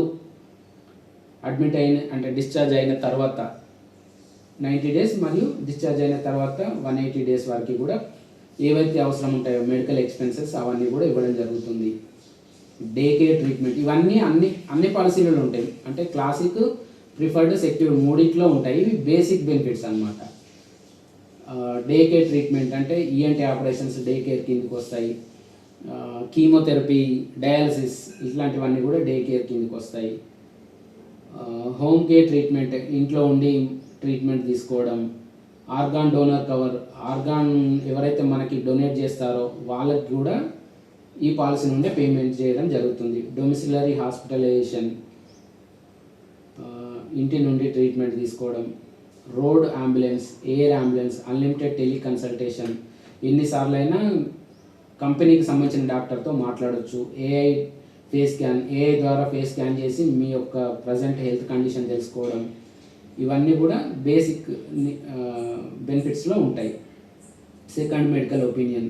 అడ్మిట్ అయిన అంటే డిశ్చార్జ్ అయిన తర్వాత 90 days మరియు డిశ్చార్జ్ అయిన తర్వాత 180 days వరకు కూడా ఏవైతే అవసరం ఉంటాయో మెడికల్ ఎక్స్పెన్సెస్ అవన్నీ కూడా ఇవ్వడం జరుగుతుంది. డే కేర్ ట్రీట్మెంట్ ఇవన్నీ అన్ని పాలసీలలో ఉంటాయి. అంటే క్లాసిక్, ప్రిఫర్డ్, సెక్యూర్ మూడిట్లో ఉంటాయి. ఇవి బేసిక్ బెనిఫిట్స్ అన్నమాట. డే కేర్ ట్రీట్మెంట్ అంటే ఈఎన్టీ ఆపరేషన్స్ డే కేర్ కిందకి వస్తాయి. కీమోథెరపీ, డయాలసిస్ ఇట్లాంటివన్నీ కూడా డే కేర్ కిందకి వస్తాయి. హోమ్ కేర్ ట్రీట్మెంట్ ఇంట్లో ఉండి ట్రీట్మెంట్ తీసుకోవడం. ఆర్గాన్ డోనర్ కవర్, ఆర్గాన్ ఎవరైతే మనకి డొనేట్ చేస్తారో వాళ్ళకి కూడా ఈ పాలసీ నుండే పేమెంట్ చేయడం జరుగుతుంది. డొమిసిలరీ హాస్పిటలైజేషన్, ఇంటి నుండి ట్రీట్మెంట్ తీసుకోవడం. Road ambulance, air ambulance, unlimited teleconsultation, ఎన్నిసార్లు అయినా కంపెనీకి సంబంధించిన డాక్టర్తో మాట్లాడవచ్చు. ఏఐ ద్వారా ఫేస్ స్కాన్ చేసి మీ యొక్క ప్రజెంట్ హెల్త్ కండిషన్ తెలుసుకోవడం. ఇవన్నీ కూడా బేసిక్ బెనిఫిట్స్లో ఉంటాయి. సెకండ్ మెడికల్ ఒపీనియన్,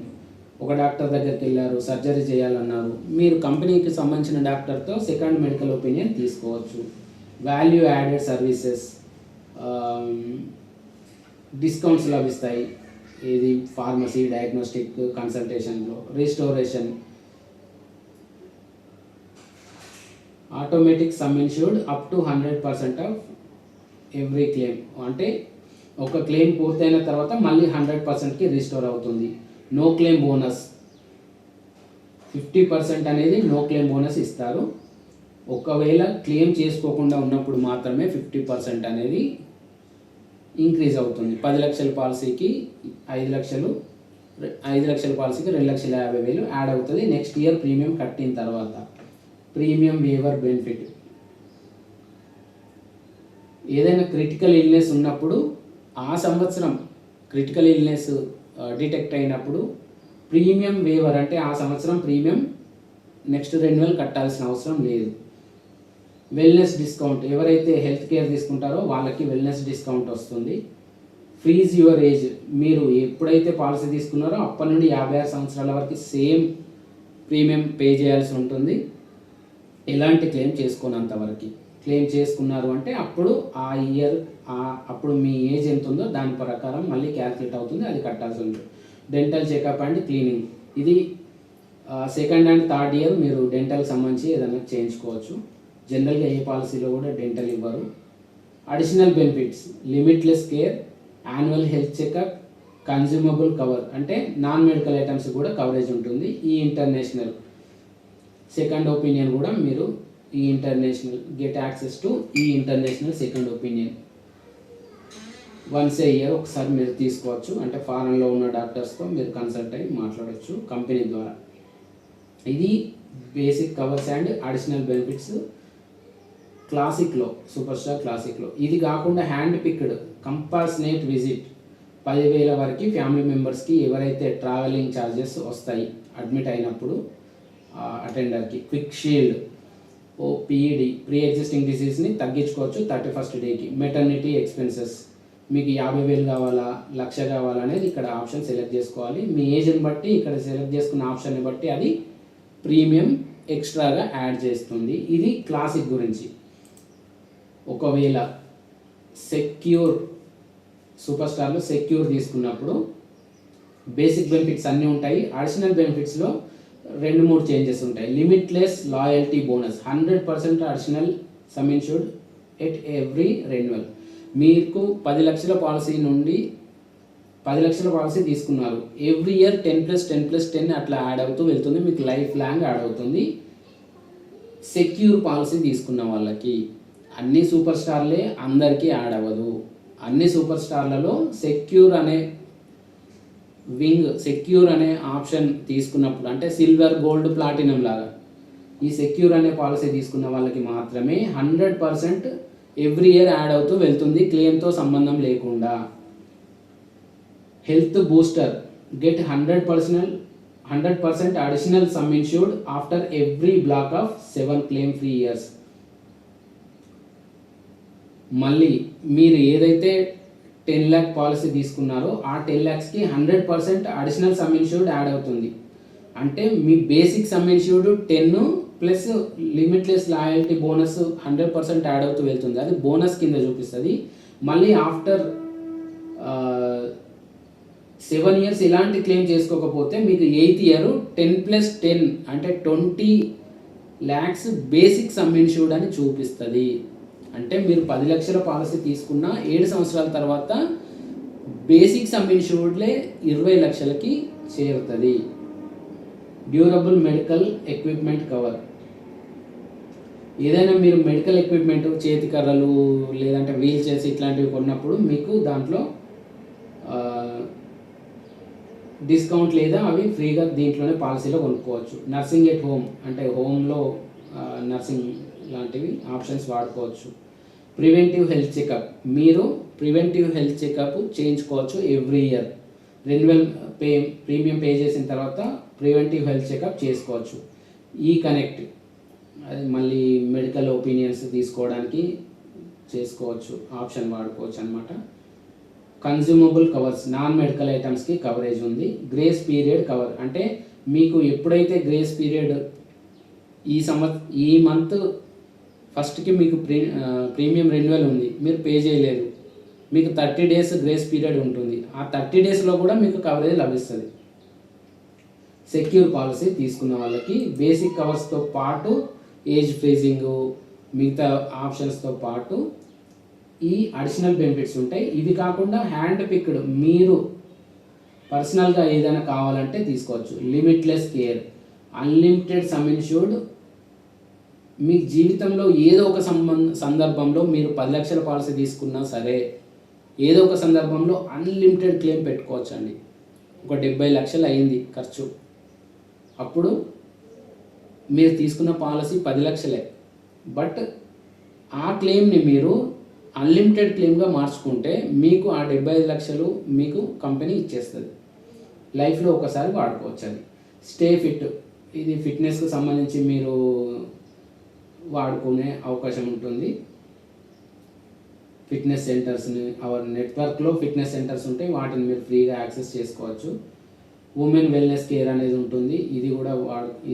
ఒక డాక్టర్ దగ్గరికి వెళ్ళారు, సర్జరీ చేయాలన్నారు, మీరు కంపెనీకి సంబంధించిన డాక్టర్తో సెకండ్ మెడికల్ ఒపీనియన్ తీసుకోవచ్చు. వాల్యూ యాడెడ్ సర్వీసెస్, డిస్కౌంట్స్ లభిస్తాయి. ఇది ఫార్మసీ, డయాగ్నోస్టిక్, కన్సల్టేషన్లో. Restoration, automatic sum insured up to 100% of every claim. అంటే ఒక క్లెయిమ్ పూర్తయిన తర్వాత మళ్ళీ 100%కి రిస్టోర్ అవుతుంది. నో క్లెయిమ్ బోనస్ 50% అనేది నో క్లెయిమ్ బోనస్ ఇస్తారు. ఒకవేళ క్లెయిమ్ చేసుకోకుండా ఉన్నప్పుడు మాత్రమే 50% అనేది ఇంక్రీజ్ అవుతుంది. 10 లక్షల పాలసీకి 5 లక్షలు, 5 లక్షల పాలసీకి 2,50,000 యాడ్ అవుతుంది నెక్స్ట్ ఇయర్ ప్రీమియం కట్టిన తర్వాత. ప్రీమియం వేవర్ బెనిఫిట్, ఏదైనా క్రిటికల్ ఇల్నెస్ ఉన్నప్పుడు ఆ సంవత్సరం క్రిటికల్ ఇల్నెస్ డిటెక్ట్ అయినప్పుడు ప్రీమియం వేవర్, అంటే ఆ సంవత్సరం ప్రీమియం నెక్స్ట్ రెన్యువల్ కట్టాల్సిన అవసరం లేదు. వెల్నెస్ డిస్కౌంట్, ఎవరైతే హెల్త్ కేర్ తీసుకుంటారో వాళ్ళకి వెల్నెస్ డిస్కౌంట్ వస్తుంది. ఫ్రీజ్ యువర్ ఏజ్, మీరు ఎప్పుడైతే పాలసీ తీసుకున్నారో అప్పటి నుండి 56 సంవత్సరాల వరకు సేమ్ ప్రీమియం పే చేయాల్సి ఉంటుంది. ఎలాంటి క్లెయిమ్ చేసుకోనంత వరకు. క్లెయిమ్ చేసుకున్నారు అంటే అప్పుడు ఆ ఇయర్ అప్పుడు మీ ఏజ్ ఎంత ఉందో దాని ప్రకారం మళ్ళీ క్యాల్కులేట్ అవుతుంది, అది కట్టాల్సి ఉంటుంది. డెంటల్ చెకప్ అండ్ క్లీనింగ్, ఇది సెకండ్ అండ్ థర్డ్ ఇయర్ మీరు డెంటల్కి సంబంధించి ఏదైనా చేయించుకోవచ్చు. జనరల్గా ఏ పాలసీలో కూడా డెంటల్ ఇవ్వరు. Additional benefits, limitless care, annual health checkup, consumable cover, అంటే నాన్ మెడికల్ ఐటమ్స్ కూడా కవరేజ్ ఉంటుంది. ఈ ఇంటర్నేషనల్ సెకండ్ ఒపీనియన్ కూడా మీరు ఈ ఇంటర్నేషనల్ గెట్ యాక్సెస్ టు ఈ ఇంటర్నేషనల్ సెకండ్ ఒపీనియన్ వన్స్ ఏ ఇయర్ ఒకసారి మీరు తీసుకోవచ్చు. అంటే ఫారెన్లో ఉన్న డాక్టర్స్తో మీరు కన్సల్ట్ అయ్యి మాట్లాడవచ్చు కంపెనీ ద్వారా. ఇది basic covers and additional benefits క్లాసిక్లో, సూపర్ స్టార్ క్లాసిక్లో. ఇది కాకుండా హ్యాండ్ పిక్డ్ కంపల్సనేట్ విజిట్ 10,000 వరకు ఫ్యామిలీ మెంబర్స్కి ఎవరైతే ట్రావెలింగ్ ఛార్జెస్ వస్తాయి అడ్మిట్ అయినప్పుడు అటెండర్కి. క్విక్ షీల్డ్, ఓపీఈడి, ప్రీ ఎగ్జిస్టింగ్ డిసీజ్ని తగ్గించుకోవచ్చు 31st డేకి. మెటర్నిటీ ఎక్స్పెన్సెస్, మీకు 50,000 కావాలా 1,00,000 కావాలా అనేది ఇక్కడ ఆప్షన్ సెలెక్ట్ చేసుకోవాలి. మీ ఏజ్ని బట్టి ఇక్కడ సెలెక్ట్ చేసుకున్న ఆప్షన్ని బట్టి అది ప్రీమియం ఎక్స్ట్రాగా యాడ్ చేస్తుంది. ఇది క్లాసిక్ గురించి. ఒకవేళ సెక్యూర్ సూపర్ స్టార్లో సెక్యూర్ తీసుకున్నప్పుడు బేసిక్ బెనిఫిట్స్ అన్నీ ఉంటాయి. అడిషనల్ బెనిఫిట్స్లో 2-3 చేంజెస్ ఉంటాయి. Limitless loyalty bonus, 100% additional sum insured at every renewal. మీకు 10 లక్షల పాలసీ నుండి 10 లక్షల పాలసీ తీసుకున్నారు, ఎవ్రీ ఇయర్ 10+10+10 అట్లా యాడ్ అవుతూ వెళ్తుంది, మీకు లైఫ్ లాంగ్ యాడ్ అవుతుంది. సెక్యూర్ పాలసీ తీసుకున్న వాళ్ళకి, అన్ని సూపర్ స్టార్లే అందరికీ యాడ్ అవ్వదు. అన్ని సూపర్ స్టార్లలో సెక్యూర్ అనే ఆప్షన్ తీసుకున్నప్పుడు, అంటే సిల్వర్, గోల్డ్, ప్లాటినం లాగా ఈ సెక్యూర్ అనే పాలసీ తీసుకున్న వాళ్ళకి మాత్రమే 100% ఎవ్రీ ఇయర్ యాడ్ అవుతూ వెళ్తుంది, క్లెయిమ్తో సంబంధం లేకుండా. Health booster, get 100% additional sum insured after every block of 7 claim free years. మళ్ళీ మీరు ఏదైతే 10 lakh పాలసీ తీసుకున్నారో ఆ 10 lakhsకి 100% అడిషనల్ సమ్ ఇన్షూర్డ్ యాడ్ అవుతుంది. అంటే మీ basic sum insured 10 plus limitless loyalty bonus 100% add అవుతూ వెళ్తుంది, అది బోనస్ కింద చూపిస్తుంది. మళ్ళీ ఆఫ్టర్ 7 years ఎలాంటి క్లెయిమ్ చేసుకోకపోతే మీకు 8th year 10+10 అంటే 20 lakhs బేసిక్ సమ్ ఇన్షూర్డ్ అని చూపిస్తుంది. అంటే మీరు 10 లక్షల పాలసీ తీసుకున్న 7 సంవత్సరాల తర్వాత బేసిక్ సమ్ ఇన్షూర్డ్లే 20 లక్షలకి చేరుతుంది. డ్యూరబుల్ మెడికల్ ఎక్విప్మెంట్ కవర్, ఏదైనా మీరు మెడికల్ ఎక్విప్మెంట్, చేతి కర్రలు లేదంటే వీల్ చైర్స్ ఇట్లాంటివి కొన్నప్పుడు మీకు దాంట్లో డిస్కౌంట్ లేదా అవి ఫ్రీగా దీంట్లోనే పాలసీలో కొనుక్కోవచ్చు. నర్సింగ్ ఎట్ హోమ్, అంటే హోమ్లో నర్సింగ్ లాంటివి ఆప్షన్స్ వాడుకోవచ్చు. ప్రివెంటివ్ హెల్త్ చెకప్, మీరు ప్రివెంటివ్ హెల్త్ చెకప్ చేయించుకోవచ్చు every year. Renewal premium pay చేసిన తర్వాత ప్రివెంటివ్ హెల్త్ చెకప్ చేసుకోవచ్చు. ఈ కనెక్ట్, అది మళ్ళీ మెడికల్ ఒపీనియన్స్ తీసుకోవడానికి చేసుకోవచ్చు, ఆప్షన్ వాడుకోవచ్చు అనమాట. కన్జ్యూమబుల్ కవర్స్, నాన్ మెడికల్ ఐటమ్స్కి కవరేజ్ ఉంది. గ్రేస్ పీరియడ్ కవర్, అంటే మీకు ఎప్పుడైతే గ్రేస్ పీరియడ్ ఈ మంత్ ఫస్ట్కి మీకు ప్రీమియం రెన్యువల్ ఉంది, మీరు పే చేయలేదు, మీకు 30 days గ్రేస్ పీరియడ్ ఉంటుంది. ఆ 30 daysలో కూడా మీకు కవరేజ్ లభిస్తుంది. సెక్యూర్ పాలసీ తీసుకున్న వాళ్ళకి బేసిక్ కవర్స్తో పాటు ఏజ్ ఫ్రీజింగ్ మిగతా ఆప్షన్స్తో పాటు ఈ అడిషనల్ బెనిఫిట్స్ ఉంటాయి. ఇవి కాకుండా హ్యాండ్ పిక్డ్, మీరు పర్సనల్గా ఏదైనా కావాలంటే తీసుకోవచ్చు. Limitless care, unlimited sum insured, మీ జీవితంలో ఏదో ఒక సందర్భంలో మీరు 10 లక్షల పాలసీ తీసుకున్నా సరే ఏదో ఒక సందర్భంలో అన్లిమిటెడ్ క్లెయిమ్ పెట్టుకోవచ్చు అండి. ఒక 70 లక్షలు అయింది ఖర్చు, అప్పుడు మీరు తీసుకున్న పాలసీ 10 లక్షలే, బట్ ఆ క్లెయిమ్ని మీరు అన్లిమిటెడ్ క్లెయిమ్గా మార్చుకుంటే మీకు ఆ 75 లక్షలు మీకు కంపెనీ ఇచ్చేస్తుంది. లైఫ్లో ఒకసారి వాడుకోవచ్చు. అది స్టే ఫిట్, ఇది ఫిట్నెస్కి సంబంధించి మీరు వాడుకునే అవకాశం ఉంటుంది. ఫిట్నెస్ సెంటర్స్ని అవర్ నెట్వర్క్లో ఫిట్నెస్ సెంటర్స్ ఉంటాయి, వాటిని మీరు ఫ్రీగా యాక్సెస్ చేసుకోవచ్చు. ఉమెన్ వెల్నెస్ కేర్ అనేది ఉంటుంది, ఇది కూడా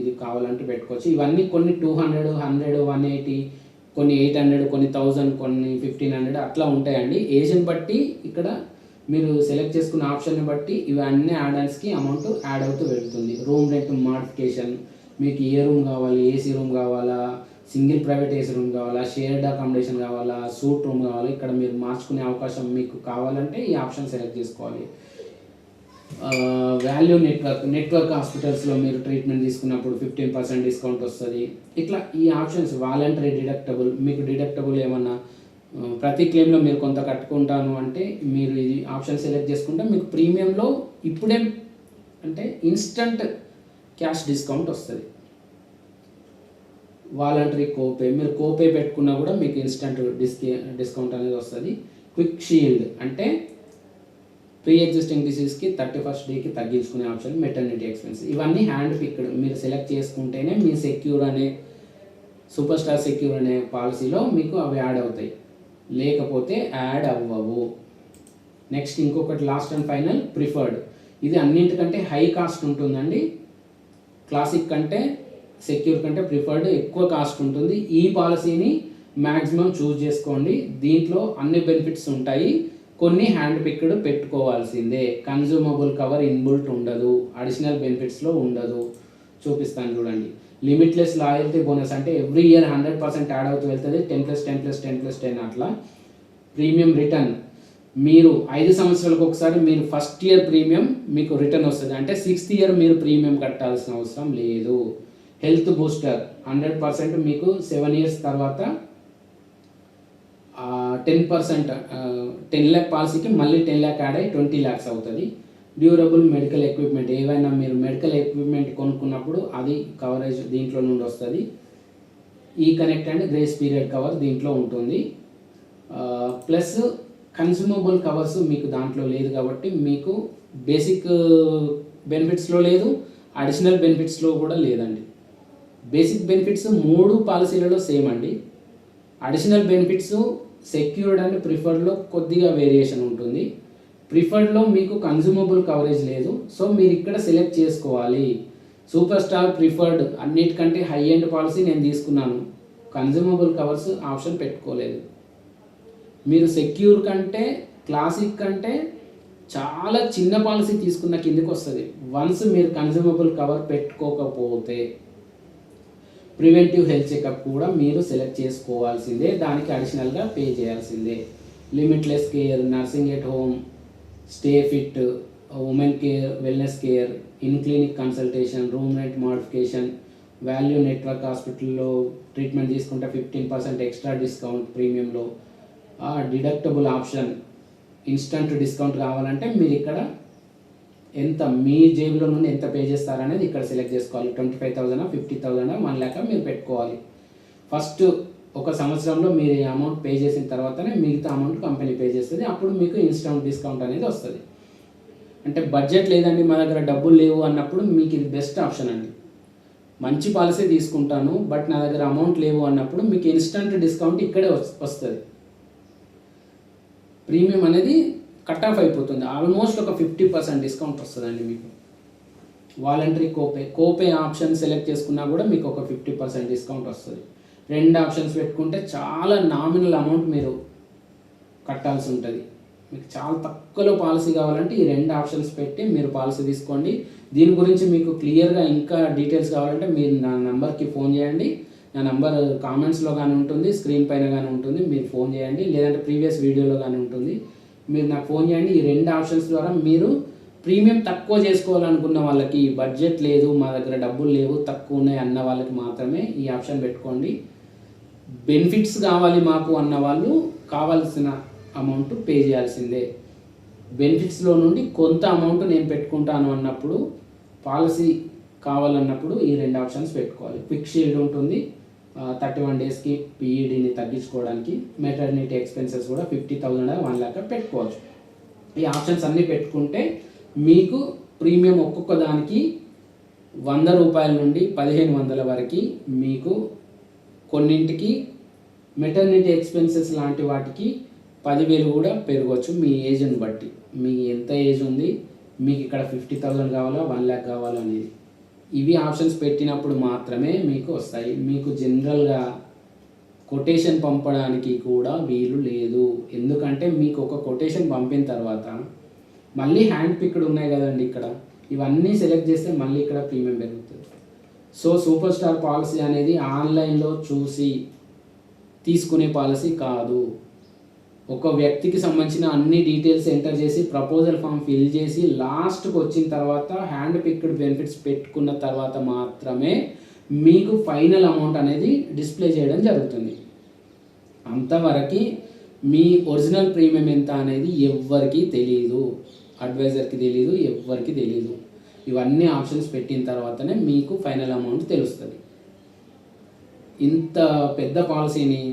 ఇది కావాలంటే పెట్టుకోవచ్చు. ఇవన్నీ కొన్ని 200, 100, 180, కొన్ని 800, కొన్ని 1000, కొన్ని 1500 అట్లా ఉంటాయండి. ఏజ్ని బట్టి ఇక్కడ మీరు సెలెక్ట్ చేసుకున్న ఆప్షన్ని బట్టి ఇవన్నీ యాడ్-ఆన్స్కి అమౌంట్ యాడ్ అవుతూ వెళ్తుంది. రూమ్ రెంట్ మాడిఫికేషన్, మీకు ఏ రూమ్ కావాలి, ఏసీ రూమ్ కావాలా, సింగిల్ ప్రైవేట్ ఏసీ రూమ్ కావాలా, షేర్డ్ అకామిడేషన్ కావాలా, సూట్ రూమ్ కావాలా, ఇక్కడ మీరు మార్చుకునే అవకాశం మీకు కావాలంటే ఈ ఆప్షన్ సెలెక్ట్ చేసుకోవాలి. వాల్యూ నెట్వర్క్ హాస్పిటల్స్లో మీరు ట్రీట్మెంట్ తీసుకున్నప్పుడు 15% డిస్కౌంట్ వస్తుంది. ఇట్లా ఈ ఆప్షన్స్ వాలంటరీ డిడక్టబుల్, మీకు డిడక్టబుల్ ఏమన్నా ప్రతి క్లెయిమ్లో మీరు కొంత కట్టుకుంటాను అంటే మీరు ఇది ఆప్షన్ సెలెక్ట్ చేసుకుంటే మీకు ప్రీమియంలో ఇప్పుడే అంటే ఇన్స్టంట్ క్యాష్ డిస్కౌంట్ వస్తుంది. వాలంటరీ కోపే, మీరు కోపే పెట్టుకున్నా కూడా మీకు ఇన్స్టంట్ డిస్కౌంట్ అనేది వస్తుంది. క్విక్ షీల్డ్ అంటే ప్రీ ఎగ్జిస్టింగ్ డిసీజ్కి 31st డేకి తగ్గించుకునే ఆప్షన్. మెటర్నిటీ ఎక్స్పెన్స్, ఇవన్నీ హ్యాండ్ పిక్డ్ మీరు సెలెక్ట్ చేసుకుంటేనే మీ సెక్యూర్ అనే సూపర్ స్టార్ సెక్యూర్ అనే పాలసీలో మీకు అవి యాడ్ అవుతాయి, లేకపోతే యాడ్ అవ్వవు. నెక్స్ట్ ఇంకొకటి లాస్ట్ అండ్ ఫైనల్ ప్రిఫర్డ్, ఇది అన్నింటికంటే హై కాస్ట్ ఉంటుందండి. క్లాసిక్ కంటే సెక్యూర్ కంటే ప్రిఫర్డ్ ఎక్కువ కాస్ట్ ఉంటుంది. ఈ పాలసీని మ్యాక్సిమం చూస్ చేసుకోండి, దీంట్లో అన్ని బెనిఫిట్స్ ఉంటాయి. కొన్ని హ్యాండ్ పిక్డ్ పెట్టుకోవాల్సిందే. కన్జ్యూమబుల్ కవర్ ఇన్బుల్ట్ ఉండదు, అడిషనల్ బెనిఫిట్స్లో ఉండదు. చూపిస్తాను చూడండి. లిమిట్లెస్ లాయల్టీ బోనస్ అంటే ఎవ్రీ ఇయర్ 100% యాడ్ అవుతూ వెళ్తుంది. 10+10+10+10 అట్లా. ప్రీమియం రిటర్న్, మీరు 5 సంవత్సరాలకు ఒకసారి మీరు ఫస్ట్ ఇయర్ ప్రీమియం మీకు రిటర్న్ వస్తుంది, అంటే 6th ఇయర్ మీరు ప్రీమియం కట్టాల్సిన అవసరం లేదు. హెల్త్ బూస్టర్ 100% మీకు 7 years తర్వాత 10%, 10 lakh పాలసీకి మళ్ళీ 10 lakh యాడ్ అయ్యి 20 lakhs అవుతుంది. డ్యూరబుల్ మెడికల్ ఎక్విప్మెంట్, ఏవైనా మీరు మెడికల్ ఎక్విప్మెంట్ కొనుక్కున్నప్పుడు అది కవరేజ్ దీంట్లో నుండి వస్తుంది. ఈ connect and grace period cover దీంట్లో ఉంటుంది. ప్లస్ కన్స్యూమబుల్ కవర్స్ మీకు దాంట్లో లేదు కాబట్టి మీకు బేసిక్ బెనిఫిట్స్లో లేదు, అడిషనల్ బెనిఫిట్స్లో కూడా లేదండి. బేసిక్ బెనిఫిట్స్ 3 పాలసీలలో సేమ్ అండి. అడిషనల్ బెనిఫిట్స్ సెక్యూర్డ్ అండ్ ప్రిఫర్డ్లో కొద్దిగా వేరియేషన్ ఉంటుంది. ప్రిఫర్డ్లో మీకు కన్జ్యూమబుల్ కవరేజ్ లేదు, సో మీరు ఇక్కడ సెలెక్ట్ చేసుకోవాలి. సూపర్ స్టార్ ప్రిఫర్డ్ అన్నిటికంటే హై ఎండ్ పాలసీ నేను తీసుకున్నాను, కన్జ్యూమబుల్ కవర్స్ ఆప్షన్ పెట్టుకోలేదు. మీరు సెక్యూర్ కంటే క్లాసిక్ కంటే చాలా చిన్న పాలసీ తీసుకున్న కిందకి వస్తుంది వన్స్ మీరు కన్జ్యూమబుల్ కవర్ పెట్టుకోకపోతే. ప్రివెంటివ్ హెల్త్ చెకప్ కూడా మీరు సెలెక్ట్ చేసుకోవాల్సిందే, దానికి అడిషనల్గా పే చేయాల్సిందే. Limitless care, nursing at home, stay fit, women care, wellness care, in clinic consultation, room rent modification, value network హాస్పిటల్లో ట్రీట్మెంట్ తీసుకుంటే 15% ఎక్స్ట్రా డిస్కౌంట్ ప్రీమియంలో. డిడక్టబుల్ ఆప్షన్, ఇన్స్టంట్ డిస్కౌంట్ కావాలంటే మీరు ఇక్కడ ఎంత మీ జేబులో నుండి ఎంత పే చేస్తారనేది ఇక్కడ సెలెక్ట్ చేసుకోవాలి. 25,000, 50,000, 1 lakh మీరు పెట్టుకోవాలి. ఫస్ట్ ఒక సంవత్సరంలో మీరు ఈ అమౌంట్ పే చేసిన తర్వాతనే మిగతా అమౌంట్ కంపెనీ పే చేస్తుంది, అప్పుడు మీకు ఇన్స్టంట్ డిస్కౌంట్ అనేది వస్తుంది. అంటే బడ్జెట్ లేదండి మా దగ్గర డబ్బులు లేవు అన్నప్పుడు మీకు ఇది బెస్ట్ ఆప్షన్ అండి. మంచి పాలసీ తీసుకుంటాను బట్ నా దగ్గర అమౌంట్ లేవు అన్నప్పుడు మీకు ఇన్స్టంట్ డిస్కౌంట్ ఇక్కడే వస్తుంది. ప్రీమియం అనేది కట్ ఆఫ్ అయిపోతుంది, ఆల్మోస్ట్ ఒక 50% డిస్కౌంట్ వస్తుందండి మీకు. వాలంటరీ కోపే ఆప్షన్ సెలెక్ట్ చేసుకున్నా కూడా మీకు ఒక 50% డిస్కౌంట్ వస్తుంది. 2 ఆప్షన్స్ పెట్టుకుంటే చాలా నామినల్ అమౌంట్ మీరు కట్టాల్సి ఉంటుంది. మీకు చాలా తక్కువలో పాలసీ కావాలంటే ఈ 2 ఆప్షన్స్ పెట్టి మీరు పాలసీ తీసుకోండి. దీని గురించి మీకు క్లియర్గా ఇంకా డీటెయిల్స్ కావాలంటే మీరు నా నెంబర్కి ఫోన్ చేయండి. నా నెంబర్ కామెంట్స్లో కానీ ఉంటుంది, స్క్రీన్ పైన కానీ ఉంటుంది, మీరు ఫోన్ చేయండి. లేదంటే ప్రీవియస్ వీడియోలో కానీ ఉంటుంది, మీరు నాకు ఫోన్ చేయండి. ఈ 2 ఆప్షన్స్ ద్వారా మీరు ప్రీమియం తక్కువ చేసుకోవాలనుకున్న వాళ్ళకి, బడ్జెట్ లేదు మా దగ్గర డబ్బులు లేవు తక్కువ ఉన్నాయి అన్న వాళ్ళకి మాత్రమే ఈ ఆప్షన్ పెట్టుకోండి. బెనిఫిట్స్ కావాలి మాకు అన్న వాళ్ళు కావాల్సిన అమౌంట్ పే చేయాల్సిందే. బెనిఫిట్స్లో నుండి కొంత అమౌంట్ నేను పెట్టుకుంటాను అన్నప్పుడు, పాలసీ కావాలన్నప్పుడు ఈ 2 ఆప్షన్స్ పెట్టుకోవాలి. క్విక్ షీల్డ్ ఉంటుంది, 31 డేస్కి పీఈడీని తగ్గించుకోవడానికి మెటర్నిటీ ఎక్స్పెన్సెస్ కూడా 50,000 1 lakh పెట్టుకోవచ్చు. ఈ ఆప్షన్స్ అన్నీ పెట్టుకుంటే మీకు ప్రీమియం ఒక్కొక్క దానికి 100 రూపాయల నుండి 1500 వరకు మీకు కొన్నింటికి మెటర్నిటీ ఎక్స్పెన్సెస్ లాంటి వాటికి 10,000 కూడా పెరగవచ్చు మీ ఏజ్ని బట్టి. మీకు ఎంత ఏజ్ ఉంది, మీకు ఇక్కడ 50,000 కావాలా 1 lakh కావాలా అనేది ఇవి ఆప్షన్స్ పెట్టినప్పుడు మాత్రమే మీకు వస్తాయి. మీకు జనరల్గా కొటేషన్ పంపడానికి కూడా వీలు లేదు. ఎందుకంటే మీకు ఒక కొటేషన్ పంపిన తర్వాత మళ్ళీ హ్యాండ్ పిక్డ్ ఉన్నాయి కదండి, ఇక్కడ ఇవన్నీ సెలెక్ట్ చేస్తే మళ్ళీ ఇక్కడ ప్రీమియం పెరుగుతుంది. సో సూపర్ స్టార్ పాలసీ అనేది ఆన్లైన్లో చూసి తీసుకునే పాలసీ కాదు. ఒక వ్యక్తికి సంబంధించిన అన్ని డీటెయిల్స్ ఎంటర్ చేసి ప్రపోజల్ ఫామ్ ఫిల్ చేసి లాస్ట్కి వచ్చిన తర్వాత హ్యాండ్ పిక్డ్ బెనిఫిట్స్ పెట్టుకున్న తర్వాత మాత్రమే మీకు ఫైనల్ అమౌంట్ అనేది డిస్ప్లే చేయడం జరుగుతుంది. అంతవరకు మీ ఒరిజినల్ ప్రీమియం ఎంత అనేది ఎవ్వరికీ తెలియదు, అడ్వైజర్కి తెలియదు, ఎవ్వరికి తెలియదు. ఇవన్నీ ఆప్షన్స్ పెట్టిన తర్వాతనే మీకు ఫైనల్ అమౌంట్ తెలుస్తుంది. ఇంత పెద్ద పాలసీని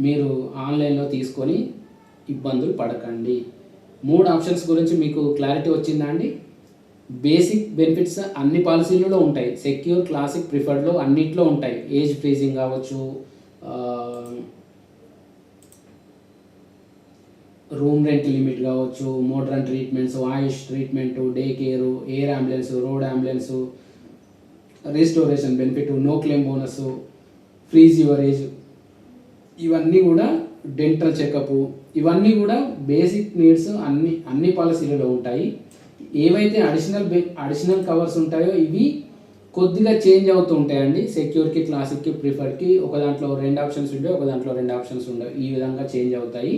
మీరు ఆన్లైన్లో తీసుకొని ఇబ్బందులు పడకండి. 3 ఆప్షన్స్ గురించి మీకు క్లారిటీ వచ్చిందా అండి? బేసిక్ బెనిఫిట్స్ అన్ని పాలసీలలో ఉంటాయి. సెక్యూర్, క్లాసిక్, ప్రిఫర్డ్లో అన్నిట్లో ఉంటాయి. ఏజ్ ఫ్రీజింగ్ కావచ్చు, రూమ్ రెంట్ లిమిట్ కావచ్చు, modern treatments, AYUSH treatment, day care, air ambulance, road ambulance, restoration benefit, no claim bonus, freeze your age, ఇవన్నీ కూడా డెంటల్ చెకప్, ఇవన్నీ కూడా బేసిక్ నీడ్స్ అన్ని పాలసీలలో ఉంటాయి. ఏవైతే అడిషనల్ కవర్స్ ఉంటాయో ఇవి కొద్దిగా చేంజ్ అవుతూ ఉంటాయండి. సెక్యూర్కి, క్లాసిక్కి, ప్రిఫర్డ్కి ఒక దాంట్లో 2 ఆప్షన్స్ ఉంటాయి, ఒక దాంట్లో 2 ఆప్షన్స్ ఉండవు. ఈ విధంగా చేంజ్ అవుతాయి.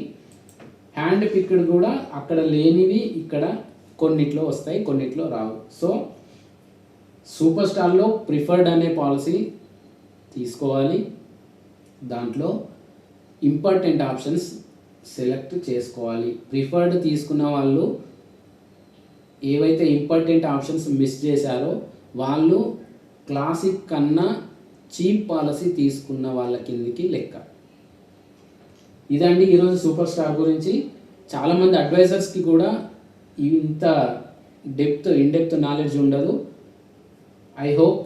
హ్యాండ్ పిక్డ్ కూడా అక్కడ లేనివి ఇక్కడ కొన్నిట్లో వస్తాయి, కొన్నిట్లో రావు. సో సూపర్ స్టార్లో ప్రిఫర్డ్ అనే పాలసీ తీసుకోవాలి. దాంట్లో ఇంపార్టెంట్ ఆప్షన్స్ సెలెక్ట్ చేసుకోవాలి. ప్రిఫర్డ్ తీసుకున్న వాళ్ళు ఏవైతే ఇంపార్టెంట్ ఆప్షన్స్ మిస్ చేశారో వాళ్ళు క్లాసిక్ కన్నా చీప్ పాలసీ తీసుకున్న వాళ్ళ కిందికి లెక్క. ఇదండి ఈరోజు సూపర్ స్టార్ గురించి. చాలామంది అడ్వైజర్స్కి కూడా ఇంత ఇన్డెప్త్ నాలెడ్జ్ ఉండదు. ఐ హోప్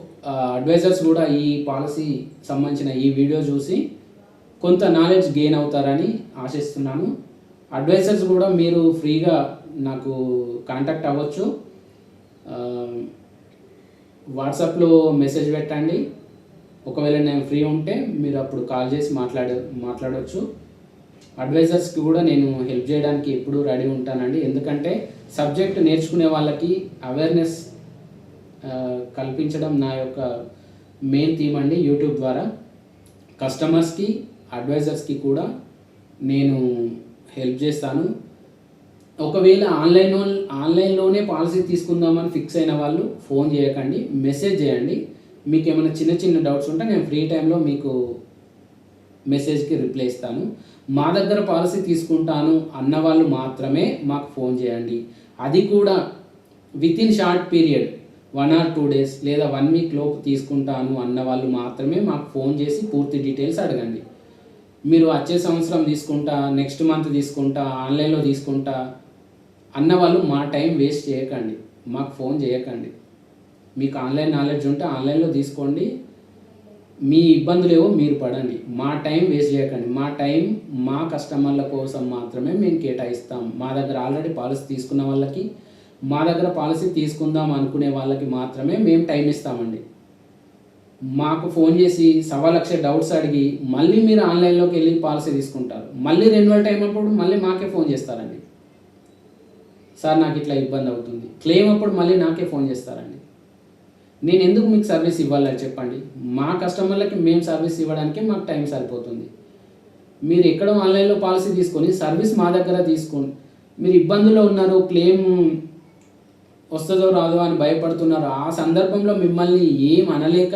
అడ్వైజర్స్ కూడా ఈ పాలసీ సంబంధించిన ఈ వీడియో చూసి కొంత నాలెడ్జ్ గెయిన్ అవుతారని ఆశిస్తున్నాను. అడ్వైజర్స్ కూడా మీరు ఫ్రీగా నాకు కాంటాక్ట్ అవ్వచ్చు. వాట్సాప్లో మెసేజ్ పెట్టండి. ఒకవేళ నేను ఫ్రీ ఉంటే మీరు అప్పుడు కాల్ చేసి మాట్లాడవచ్చు. అడ్వైజర్స్కి కూడా నేను హెల్ప్ చేయడానికి ఎప్పుడూ రెడీ ఉంటానండి. ఎందుకంటే సబ్జెక్ట్ నేర్చుకునే వాళ్ళకి అవేర్నెస్ కల్పించడం నా యొక్క మెయిన్ థీమ్ అండి. యూట్యూబ్ ద్వారా కస్టమర్స్కి, అడ్వైజర్స్కి కూడా నేను హెల్ప్ చేస్తాను. ఒకవేళ ఆన్లైన్లోనే పాలసీ తీసుకుందామని ఫిక్స్ అయిన వాళ్ళు ఫోన్ చేయకండి, మెసేజ్ చేయండి. మీకు ఏమైనా చిన్న డౌట్స్ ఉంటే నేను ఫ్రీ టైంలో మీకు మెసేజ్కి రిప్లై ఇస్తాను. మా దగ్గర పాలసీ తీసుకుంటాను అన్న వాళ్ళు మాత్రమే మాకు ఫోన్ చేయండి. అది కూడా within short period 1 or 2 days లేదా 1 week లోపు తీసుకుంటాను అన్న వాళ్ళు మాత్రమే మాకు ఫోన్ చేసి పూర్తి డీటెయిల్స్ అడగండి. మీరు వచ్చే సంవత్సరం తీసుకుంటా, నెక్స్ట్ మంత్ తీసుకుంటా, ఆన్లైన్లో తీసుకుంటా అన్న వాళ్ళు మా టైం వేస్ట్ చేయకండి, మాకు ఫోన్ చేయకండి. మీకు ఆన్లైన్ నాలెడ్జ్ ఉంటే ఆన్లైన్లో తీసుకోండి, మీ ఇబ్బందులు ఏవో మీరు పడండి. మా టైం వేస్ట్ చేయకండి. మా టైం మా కస్టమర్ల కోసం మాత్రమే మేము కేటాయిస్తాం. మా దగ్గర ఆల్రెడీ పాలసీ తీసుకున్న వాళ్ళకి, మా దగ్గర పాలసీ తీసుకుందాం అనుకునే వాళ్ళకి మాత్రమే మేము టైం ఇస్తామండి. మాకు ఫోన్ చేసి 1,00,000 డౌట్స్ అడిగి మళ్ళీ మీరు ఆన్లైన్లోకి వెళ్ళి పాలసీ తీసుకుంటారు. మళ్ళీ రెన్యువల్ టైం అప్పుడు మళ్ళీ మాకే ఫోన్ చేస్తారండి. సార్ నాకు ఇట్లా ఇబ్బంది అవుతుంది, క్లెయిమ్ అప్పుడు మళ్ళీ నాకే ఫోన్ చేస్తారండి. నేను ఎందుకు మీకు సర్వీస్ ఇవ్వాలని చెప్పండి. మా కస్టమర్లకి మేము సర్వీస్ ఇవ్వడానికే మాకు టైం సరిపోతుంది. మీరు ఎక్కడో ఆన్లైన్లో పాలసీ తీసుకొని సర్వీస్ మా దగ్గర తీసుకోండి. మీరు ఇబ్బందుల్లో ఉన్నారు, క్లెయిమ్ వస్తుందో రాదో అని భయపడుతున్నారు. ఆ సందర్భంలో మిమ్మల్ని ఏం అనలేక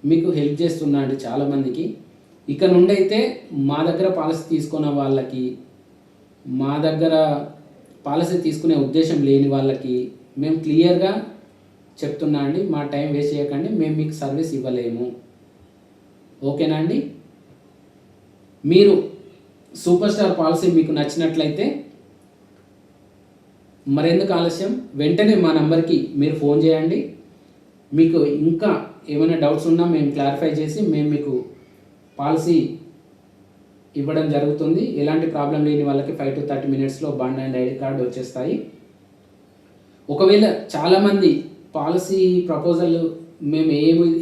మీకు హెల్ప్ చేస్తున్నా అండి చాలామందికి. ఇక నుండి అయితే మా దగ్గర పాలసీ తీసుకున్న వాళ్ళకి, మా దగ్గర పాలసీ తీసుకునే ఉద్దేశం లేని వాళ్ళకి మేము క్లియర్గా చెప్తున్నా అండి, మా టైం వేస్ట్ చేయకండి, మేము మీకు సర్వీస్ ఇవ్వలేము. ఓకేనా అండి? మీరు సూపర్ స్టార్ పాలసీ మీకు నచ్చినట్లయితే మరెందుకు ఆలస్యం, వెంటనే మా నంబర్కి మీరు ఫోన్ చేయండి. మీకు ఇంకా ఏమైనా డౌట్స్ ఉన్నా మేము క్లారిఫై చేసి మేము మీకు పాలసీ ఇవ్వడం జరుగుతుంది. ఎలాంటి ప్రాబ్లం లేని వాళ్ళకి 5 to 30 minutesలో బాండ్ అండ్ ఐడి కార్డు వచ్చేస్తాయి. ఒకవేళ చాలామంది పాలసీ ప్రపోజల్ మేము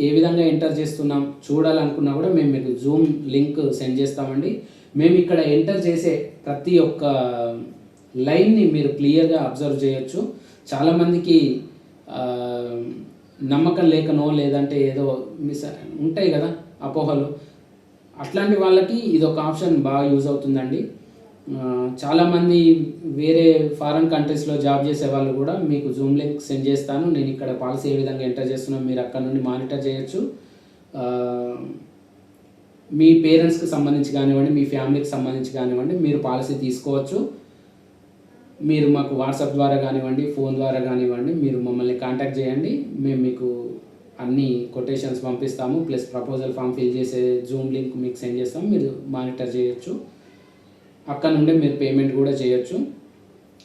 ఏ విధంగా ఎంటర్ చేస్తున్నాం చూడాలనుకున్నా కూడా మేము మీకు జూమ్ లింక్ సెండ్ చేస్తామండి. మేము ఇక్కడ ఎంటర్ చేసే ప్రతి ఒక్క లైన్ని మీరు క్లియర్గా అబ్జర్వ్ చేయొచ్చు. చాలామందికి నమ్మకం లేకనో లేదంటే ఏదో ఉంటాయి కదా అపోహలు, అట్లాంటి వాళ్ళకి ఇది ఒక ఆప్షన్ బాగా యూజ్ అవుతుందండి. చాలామంది వేరే ఫారెన్ కంట్రీస్లో జాబ్ చేసే వాళ్ళు కూడా మీకు జూమ్ లింక్ సెండ్ చేస్తాను. నేను ఇక్కడ పాలసీ ఏ విధంగా ఎంటర్ చేస్తున్నాను మీరు అక్కడ నుండి మానిటర్ చేయొచ్చు. మీ పేరెంట్స్కి సంబంధించి కానివ్వండి, మీ ఫ్యామిలీకి సంబంధించి కానివ్వండి, మీరు పాలసీ తీసుకోవచ్చు. మీరు మాకు వాట్సాప్ ద్వారా కానివ్వండి, ఫోన్ ద్వారా కానివ్వండి, మీరు మమ్మల్ని కాంటాక్ట్ చేయండి. మేము మీకు అన్ని కొటేషన్స్ పంపిస్తాము, ప్లస్ ప్రపోజల్ ఫామ్ ఫిల్ చేసే జూమ్ లింక్ మీకు సెండ్ చేస్తాము. మీరు మానిటర్ చేయొచ్చు, అక్కడ నుండే మీరు పేమెంట్ కూడా చేయొచ్చు.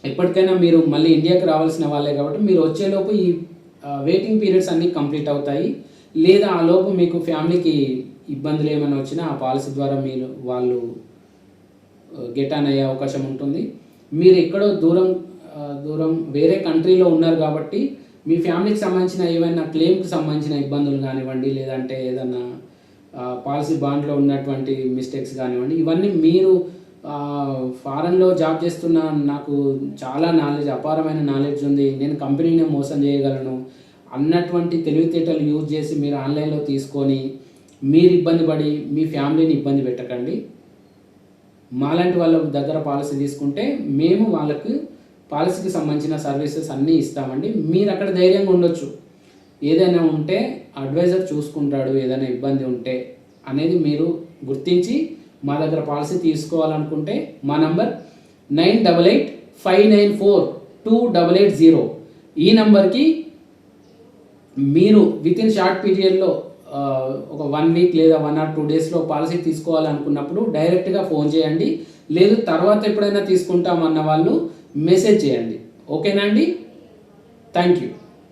ఎప్పటికైనా మీరు మళ్ళీ ఇండియాకి రావాల్సిన వాళ్ళే కాబట్టి మీరు వచ్చేలోపు ఈ వెయిటింగ్ పీరియడ్స్ అన్నీ కంప్లీట్ అవుతాయి. లేదా ఆ లోపు మీకు ఫ్యామిలీకి ఇబ్బందులు ఏమైనా వచ్చినా ఆ పాలసీ ద్వారా వాళ్ళు గెట్ ఆన్ అయ్యే అవకాశం ఉంటుంది. మీరు ఎక్కడో దూరం వేరే కంట్రీలో ఉన్నారు కాబట్టి మీ ఫ్యామిలీకి సంబంధించిన ఏమైనా క్లెయిమ్కి సంబంధించిన ఇబ్బందులు కానివ్వండి, లేదంటే ఏదన్నా పాలసీ బాండ్లో ఉన్నటువంటి మిస్టేక్స్ కానివ్వండి, ఇవన్నీ మీరు ఫారెన్లో జాబ్ చేస్తున్న నాకు చాలా అపారమైన నాలెడ్జ్ ఉంది, నేను కంపెనీని మోసం చేయగలను అన్నటువంటి తెలివితేటలు యూజ్ చేసి మీరు ఆన్లైన్లో తీసుకొని మీరు ఇబ్బంది పడి మీ ఫ్యామిలీని ఇబ్బంది పెట్టకండి. మాలాంటి వాళ్ళ దగ్గర పాలసీ తీసుకుంటే మేము వాళ్ళకి పాలసీకి సంబంధించిన సర్వీసెస్ అన్నీ ఇస్తామండి. మీరు అక్కడ ధైర్యంగా ఉండొచ్చు. ఏదైనా ఉంటే అడ్వైజర్ చూసుకుంటాడు, ఏదైనా ఇబ్బంది ఉంటే అనేది మీరు గుర్తించి మా దగ్గర పాలసీ తీసుకోవాలనుకుంటే మా నంబర్ 9885942880. ఈ నంబర్కి మీరు వితిన్ షార్ట్ పీరియడ్లో ఒక 1 week లేదా 1 or 2 daysలో పాలసీ తీసుకోవాలనుకున్నప్పుడు డైరెక్ట్గా ఫోన్ చేయండి. లేదు తర్వాత ఎప్పుడైనా తీసుకుంటామన్న వాళ్ళు మెసేజ్ చేయండి. ఓకేనా అండి? Thank you.